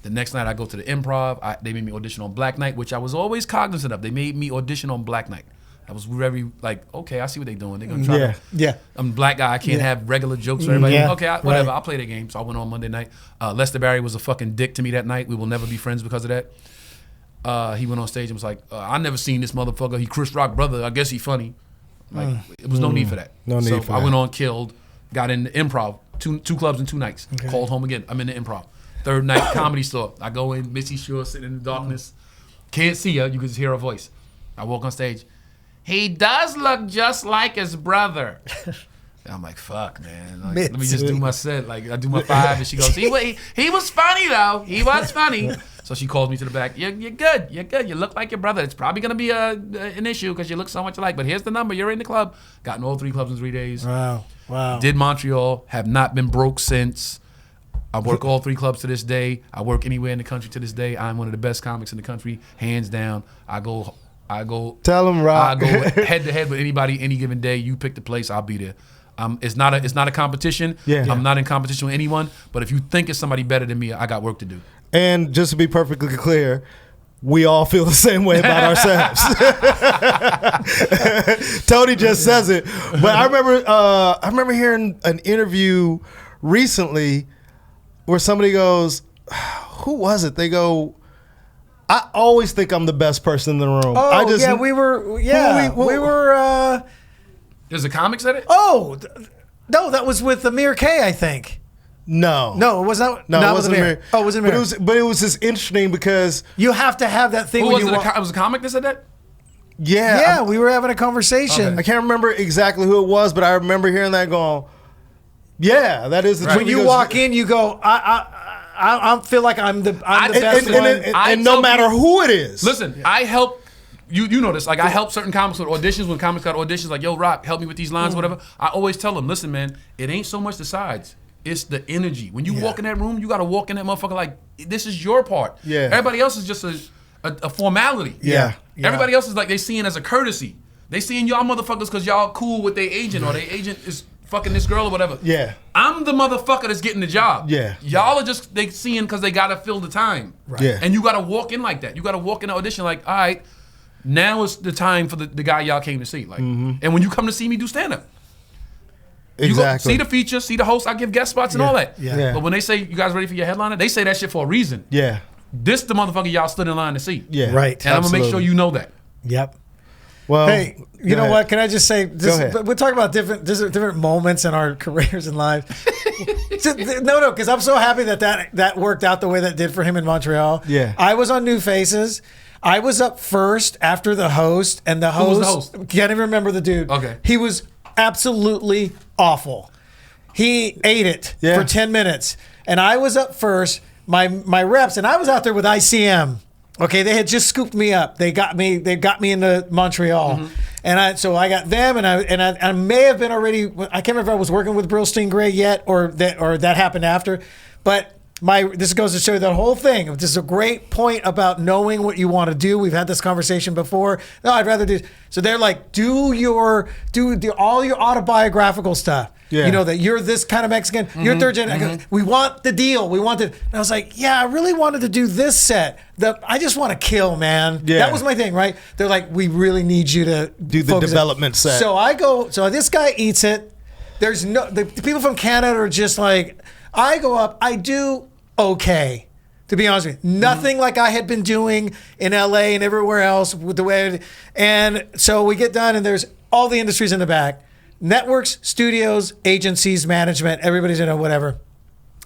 The next night I go to the Improv. They made me audition on Black Night, which I was always cognizant of. They made me audition on Black Night. I was very like, okay, I see what they're doing. They're gonna try to. Yeah. I'm a black guy. I can't have regular jokes for everybody. Yeah. Okay, whatever. Right. I'll play the game. So I went on Monday night. Lester Barry was a fucking dick to me that night. We will never be friends because of that. He went on stage and was like, I never seen this motherfucker. He Chris Rock brother. I guess he funny. Like, it was no need for that. No need so for I that. went on, killed, got in the Improv. Two clubs in 2 nights. Okay. Called home again. I'm in the Improv. 3rd night, Comedy Store. I go in, Missy Shore sitting in the darkness. Can't see her. You can just hear her voice. I walk on stage. He does look just like his brother. And I'm like, fuck, man. Like, let me just do my set. Like, I do my 5, and she goes, he was funny, though. He was funny. So she calls me to the back. You're good. You're good. You look like your brother. It's probably going to be an issue because you look so much alike. But here's the number. You're in the club. Got in all 3 clubs in 3 days. Wow. Did Montreal. Have not been broke since. I work all 3 clubs to this day. I work anywhere in the country to this day. I'm one of the best comics in the country, hands down. I go. Tell him, Rock. I go head to head with anybody any given day. You pick the place, I'll be there. It's not a competition. Yeah. I'm not in competition with anyone. But if you think it's somebody better than me, I got work to do. And just to be perfectly clear, we all feel the same way about ourselves. Tony just says it, but I remember hearing an interview recently where somebody goes, "Who was it?" They go, "I always think I'm the best person in the room." Oh, we were. There's a comic said it? Oh, no, that was with Amir K, I think. No, it was not. No, not it wasn't with Amir. Amir. Oh, it was Amir. But it was just interesting because you have to have that thing. Who when was you it? It was a comic that said that? Yeah, we were having a conversation. Okay. I can't remember exactly who it was, but I remember hearing that going, yeah, that is the truth. When you walk in, you go, I feel like I'm the best one. And no matter who it is. Listen, I help. You know this. Like, I help certain comics with auditions. When comics got auditions, like, yo, Rock, help me with these lines, whatever. I always tell them, listen, man, it ain't so much the sides. It's the energy. When you walk in that room, you got to walk in that motherfucker like, this is your part. Yeah. Everybody else is just a formality. Yeah. Everybody else is like, they seeing as a courtesy. They seeing y'all motherfuckers because y'all cool with their agent or their agent is fucking this girl or whatever. Yeah. I'm the motherfucker that's getting the job. Yeah. Y'all are just, they seeing because they got to fill the time. Right. Yeah. And you got to walk in like that. You got to walk in the audition like, all right, now is the time for the guy y'all came to see. Like, and when you come to see me do stand-up, you go see the feature, see the host, I give guest spots and all that. Yeah. But when they say, you guys ready for your headliner? They say that shit for a reason. Yeah. This the motherfucker y'all stood in line to see. Yeah. Right. And I'm going to make sure you know that. Yep. Well, hey, you know what? Can I just say, Go ahead. we're talking about different moments in our careers and lives. No, because I'm so happy that worked out the way that did for him in Montreal. Yeah. I was on New Faces. I was up first after the host, and the host, Who was the host? Can't even remember the dude. Okay. He was absolutely awful. He ate it for 10 minutes, and I was up first. My reps, and I was out there with ICM. Okay, they had just scooped me up. They got me into Montreal, and I got them, and I may have been already. I can't remember if I was working with Brillstein Gray yet, or that happened after, but. This goes to show you the whole thing. This is a great point about knowing what you want to do. We've had this conversation before. No, I'd rather do. So they're like, do all your autobiographical stuff. Yeah. You know that you're this kind of Mexican. You're third gen. I go, we want the deal. We want it. And I was like, yeah, I really wanted to do this set. I just want to kill, man. Yeah. That was my thing, right? They're like, we really need you to do the development set. So I go. So this guy eats it. There's the people from Canada are just like. I go up, I do okay, to be honest with you. Nothing like I had been doing in LA and everywhere else with the way. And so we get done, and there's all the industries in the back. Networks, studios, agencies, management, everybody's in it, whatever.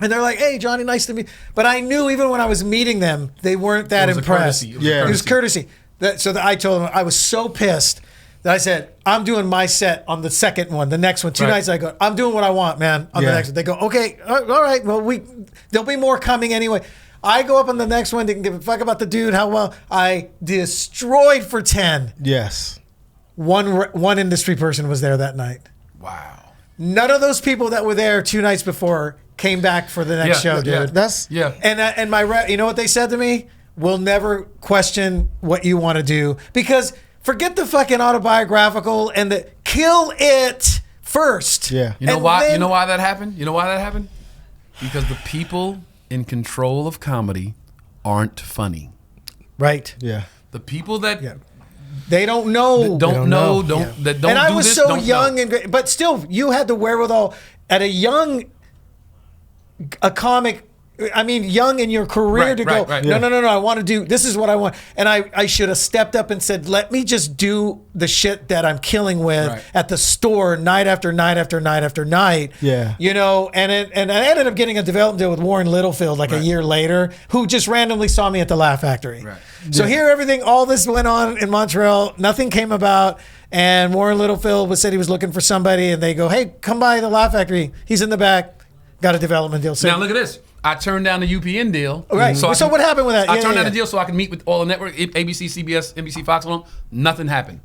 And they're like, hey, Johnny, nice to meet you. But I knew even when I was meeting them, they weren't that impressed. It was courtesy. I told them, I was so pissed. That I said, I'm doing my set on the second one, the next one. 2 nights I go, I'm doing what I want, man, on the next one. They go, okay, all right, well, there'll be more coming anyway. I go up on the next one, didn't give a fuck about the dude, how well. I destroyed for 10. Yes. One industry person was there that night. Wow. None of those people that were there 2 nights before came back for the next show, dude. And my rep, you know what they said to me? We'll never question what you want to do, because forget the fucking autobiographical and the kill it first. Yeah. You know why? You know why that happened? Because the people in control of comedy aren't funny. Right. Yeah. The people that They don't know. don't know, that don't And I do was this, so don't young know. and great, but still, you had the wherewithal at a comic. I mean, young in your career to go, right. no, I want to do, this is what I want. And I should have stepped up and said, let me just do the shit that I'm killing with at the store night after night after night after night. Yeah. You know, and I ended up getting a development deal with Warren Littlefield like a year later, who just randomly saw me at the Laugh Factory. Right. So here, all this went on in Montreal, nothing came about. And Warren Littlefield said he was looking for somebody, and they go, hey, come by the Laugh Factory. He's in the back, got a development deal. So Now look at this. I turned down the UPN deal. Right. So what happened with that? I turned down the deal so I could meet with all the network, ABC, CBS, NBC, Fox, and all. Nothing happened.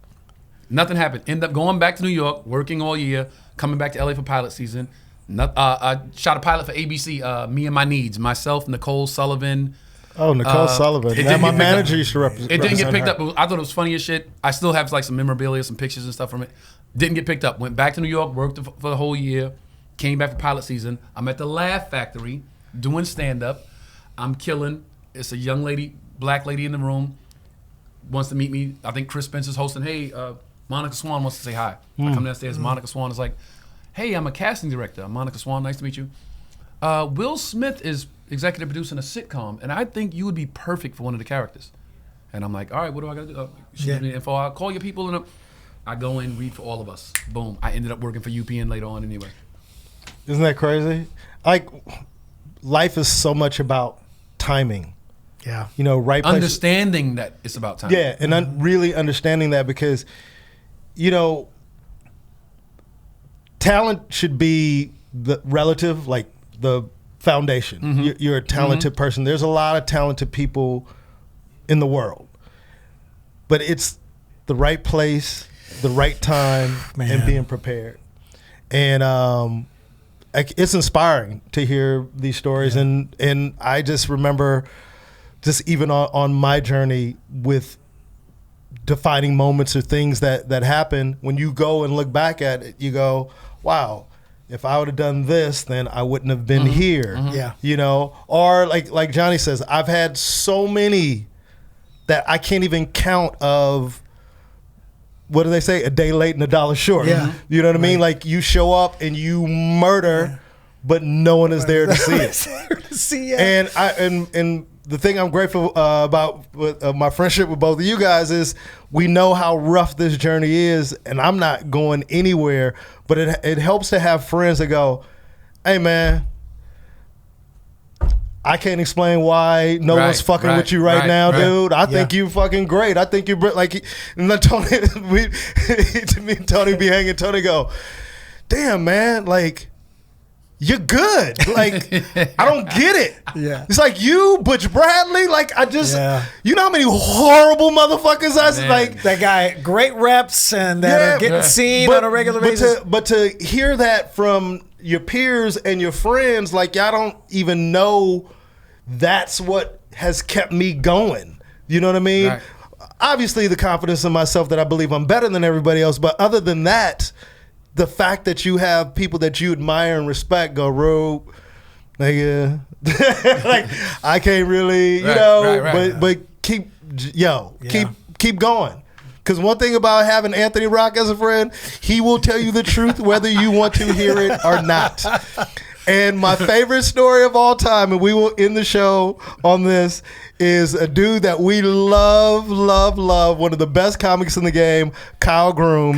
Ended up going back to New York, working all year, coming back to LA for pilot season. I shot a pilot for ABC, Me and My Needs, myself, Nicole Sullivan. Oh, Nicole Sullivan. It Yeah, my didn't get picked manager up. used to represent. It didn't get picked her. up. I thought it was funny as shit. I still have like some memorabilia, some pictures and stuff from it. Didn't get picked up. Went back to New York, worked for the whole year. Came back for pilot season. I'm at the Laugh Factory doing stand-up. I'm killing. It's a young lady, black lady in the room, wants to meet me. I think Chris Spencer's hosting. Hey, Monica Swan wants to say hi. I come downstairs. Monica Swan is like, hey, I'm a casting director. I'm Monica Swan. Nice to meet you. Will Smith is executive producing a sitcom, and I think you would be perfect for one of the characters. And I'm like, all right, what do I got to do? She gives me the info. I'll call your people. And I go in, read for all of us. Boom. I ended up working for UPN later on anyway. Isn't that crazy? Like, life is so much about timing. Yeah. You know, right place. Understanding that it's about time. Yeah, and really understanding that, because, you know, talent should be the relative, like the foundation. You're a talented person. There's a lot of talented people in the world, but it's the right place, the right time, and being prepared. And it's inspiring to hear these stories. And I just remember, just even on my journey with defining moments or things that happen, when you go and look back at it, you go, wow, if I would have done this, then I wouldn't have been here. Yeah. You know, or like Johnny says, I've had so many that I can't even count of, what do they say? A day late and a dollar short. Yeah. You know what I mean? Like, you show up and you murder, but no one is there to see it. And the thing I'm grateful about with, my friendship with both of you guys is we know how rough this journey is, and I'm not going anywhere, but it helps to have friends that go, hey man, I can't explain why no one's fucking with you right now, dude. I think you fucking great. I think you're like, and then Tony, me and Tony be hanging. Tony go, damn man, like, you're good. Like, I don't get it. Yeah. It's like you, Butch Bradley. Like, I just, you know how many horrible motherfuckers I like. That guy, great reps and that are getting seen on a regular basis. But to hear that from your peers and your friends, like, y'all don't even know that's what has kept me going. You know what I mean? Right. Obviously, the confidence in myself that I believe I'm better than everybody else. But other than that, the fact that you have people that you admire and respect go, Rube, nigga, like, I can't really, you know, but keep going. Because one thing about having Anthony Rock as a friend, he will tell you the truth whether you want to hear it or not. And my favorite story of all time, and we will end the show on this, is a dude that we love, one of the best comics in the game, Kyle Grooms.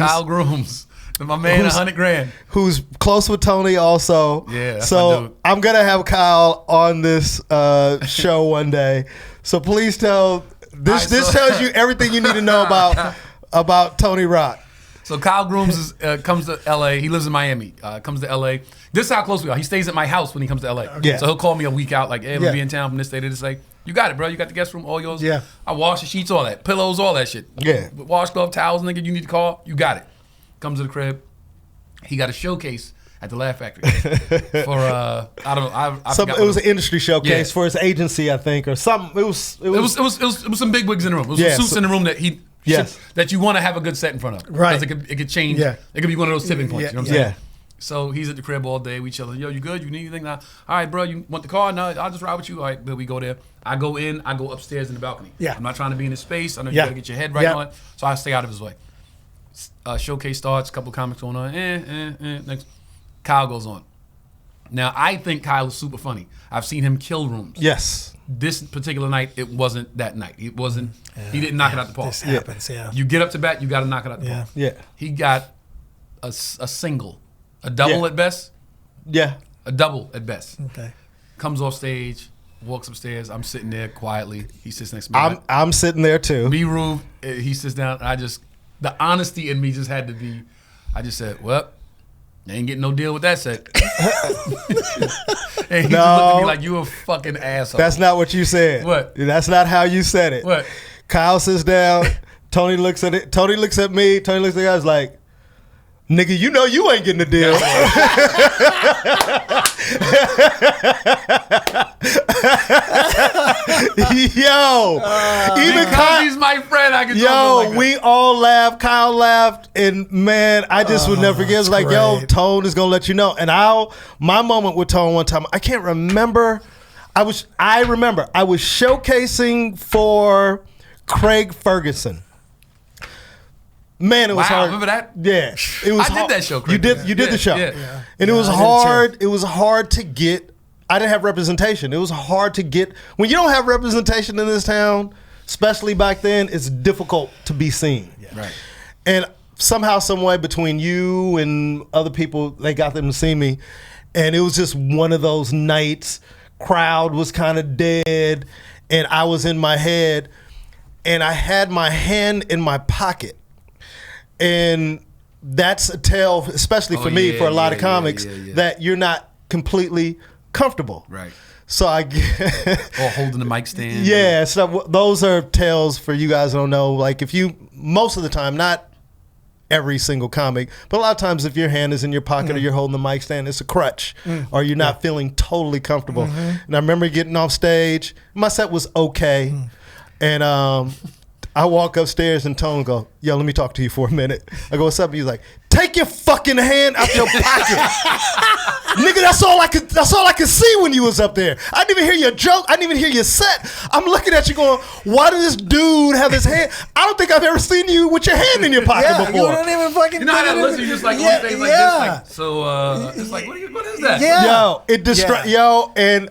My man, $100,000. Who's close with Tony also. Yeah. So I'm going to have Kyle on this show one day. So please tell, this tells you everything you need to know about Tony Rock. So Kyle Grooms comes to LA. He lives in Miami. Comes to LA. This is how close we are. He stays at my house when he comes to LA. Yeah. So he'll call me a week out, like, hey, we'll be in town from this day to this day. You got it, bro. You got the guest room, all yours. Yeah. I wash the sheets, all that. Pillows, all that shit. Yeah. Washcloth, towels, nigga, you need to call. You got it. Comes to the crib. He got a showcase at the Laugh Factory for I don't know. I forgot it was an industry showcase for his agency, I think, or something. It was some big wigs in the room. It was some suits in the room that that you want to have a good set in front of. Right. Because it could change. Yeah. It could be one of those tipping points. You know what I'm saying? So he's at the crib all day. We chilling. Yo, you good? You need anything? Now, all right, bro. You want the car? No, I'll just ride with you. All right, then we go there. I go in. I go upstairs in the balcony. Yeah. I'm not trying to be in his space. I know you Yeah. gotta get your head right Yeah. on it. So I stay out of his way. Showcase starts. A couple comics going on. Next, Kyle goes on. Now I think Kyle is super funny. I've seen him kill rooms. Yes. This particular night, it wasn't that night. It wasn't. He didn't knock it out the park. This happens, yeah. You get up to bat, you got to knock it out the park. Yeah. He got a single, a double Yeah. at best. Yeah. A double at best. Okay. Comes off stage, walks upstairs. I'm sitting there quietly. He sits next to me. I'm sitting there too. Me, Rube, he sits down. The honesty in me just had to be. I just said, "Well, they ain't getting no deal with that set." And he just looked at me like, "You a fucking asshole." That's not what you said. What? That's not how you said it. What? Kyle sits down. Tony looks at it. Tony looks at me. Tony looks at the guys like, nigga, you know you ain't getting a deal. Yo, even Because he's my friend, I can talk to him like we all laughed. Kyle laughed, and man, I just would never forget. It's like, yo, great. Tone is gonna let you know. And my moment with Tone one time, I can't remember. I remember I was showcasing for Craig Ferguson. Man, it was Wow, hard. remember that? Yeah, it was. I did that show, You Craig. did. You did Yeah, the show, yeah. and it was I did too. hard. It was hard to get. I didn't have representation. It was hard to get when you don't have representation in this town, especially back then. It's difficult to be seen. Right. And somehow, some way, between you and other people, they got them to see me, and it was just one of those nights. Crowd was kind of dead, and I was in my head, and I had my hand in my pocket. And that's a tell, especially for me, for a lot of comics, that you're not completely comfortable. Right. So I get Or holding the mic stand. yeah, so those are tales for you guys who don't know. Like if you, most of the time, not every single comic, but a lot of times if your hand is in your pocket or you're holding the mic stand, it's a crutch or you're not feeling totally comfortable. And I remember getting off stage, my set was okay. And I walk upstairs and Tone go, yo, let me talk to you for a minute. I go, what's up? He's like, take your fucking hand out your pocket. Nigga, that's all I could see when you was up there. I didn't even hear your joke. I didn't even hear your set. I'm looking at you going, why did this dude have his hand? I don't think I've ever seen you with your hand in your pocket Yeah, before. you don't even fucking. You know how that looks? You just like on stage like this. Like, so it's like, what is that? Yeah. Yo, and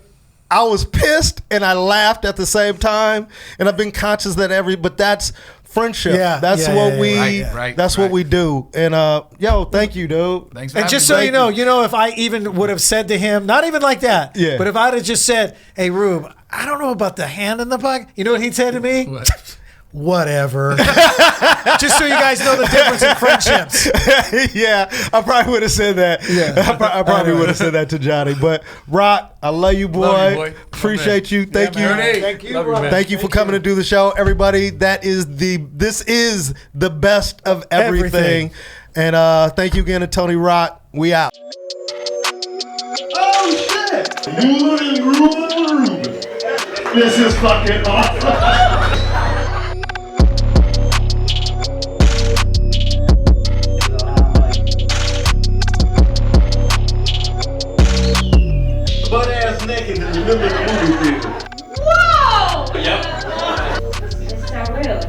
I was pissed and I laughed at the same time. And I've been conscious that but that's friendship. Yeah, That's yeah, what yeah, we yeah. Right, that's what we do. And yo, thank you, dude. Thanks for And having just me. so you know, if I even would have said to him, not even like that, Yeah. but if I'd have just said, hey, Rube, I don't know about the hand in the pocket, you know what he'd say to me? What? Whatever. Just so you guys know the difference in friendships. Yeah, I probably would have said that. Yeah. I probably would have said that to Johnny. But Rock, I love you, boy. Love you, boy. Appreciate you. Thank you. man. Hey, Thank you, love brother. man. Thank you for coming to do the show, everybody. This is the best of everything. And thank you again to Tony Rock. We out. Oh shit! Ruben. This is fucking awesome. Butt ass naked in the middle of the movie theater. Whoa! Yep. Is that real?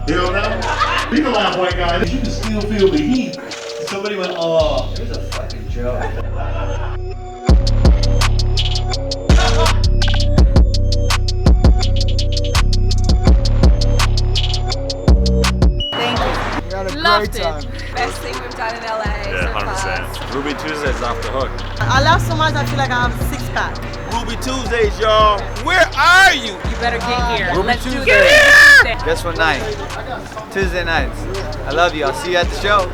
Hell no. People laugh, white guy. You can still feel the heat. Somebody went, oh, it was a fucking joke. Loved it. Best thing we've done in LA. Yeah, 100%. Ruby Tuesday's off the hook. I laugh so much I feel like I have a six-pack. Ruby Tuesdays, y'all. Where are you? You better get here. Ruby Let's do Tuesday. this. Guess what night? Tuesday nights. I love you. I'll see you at the show.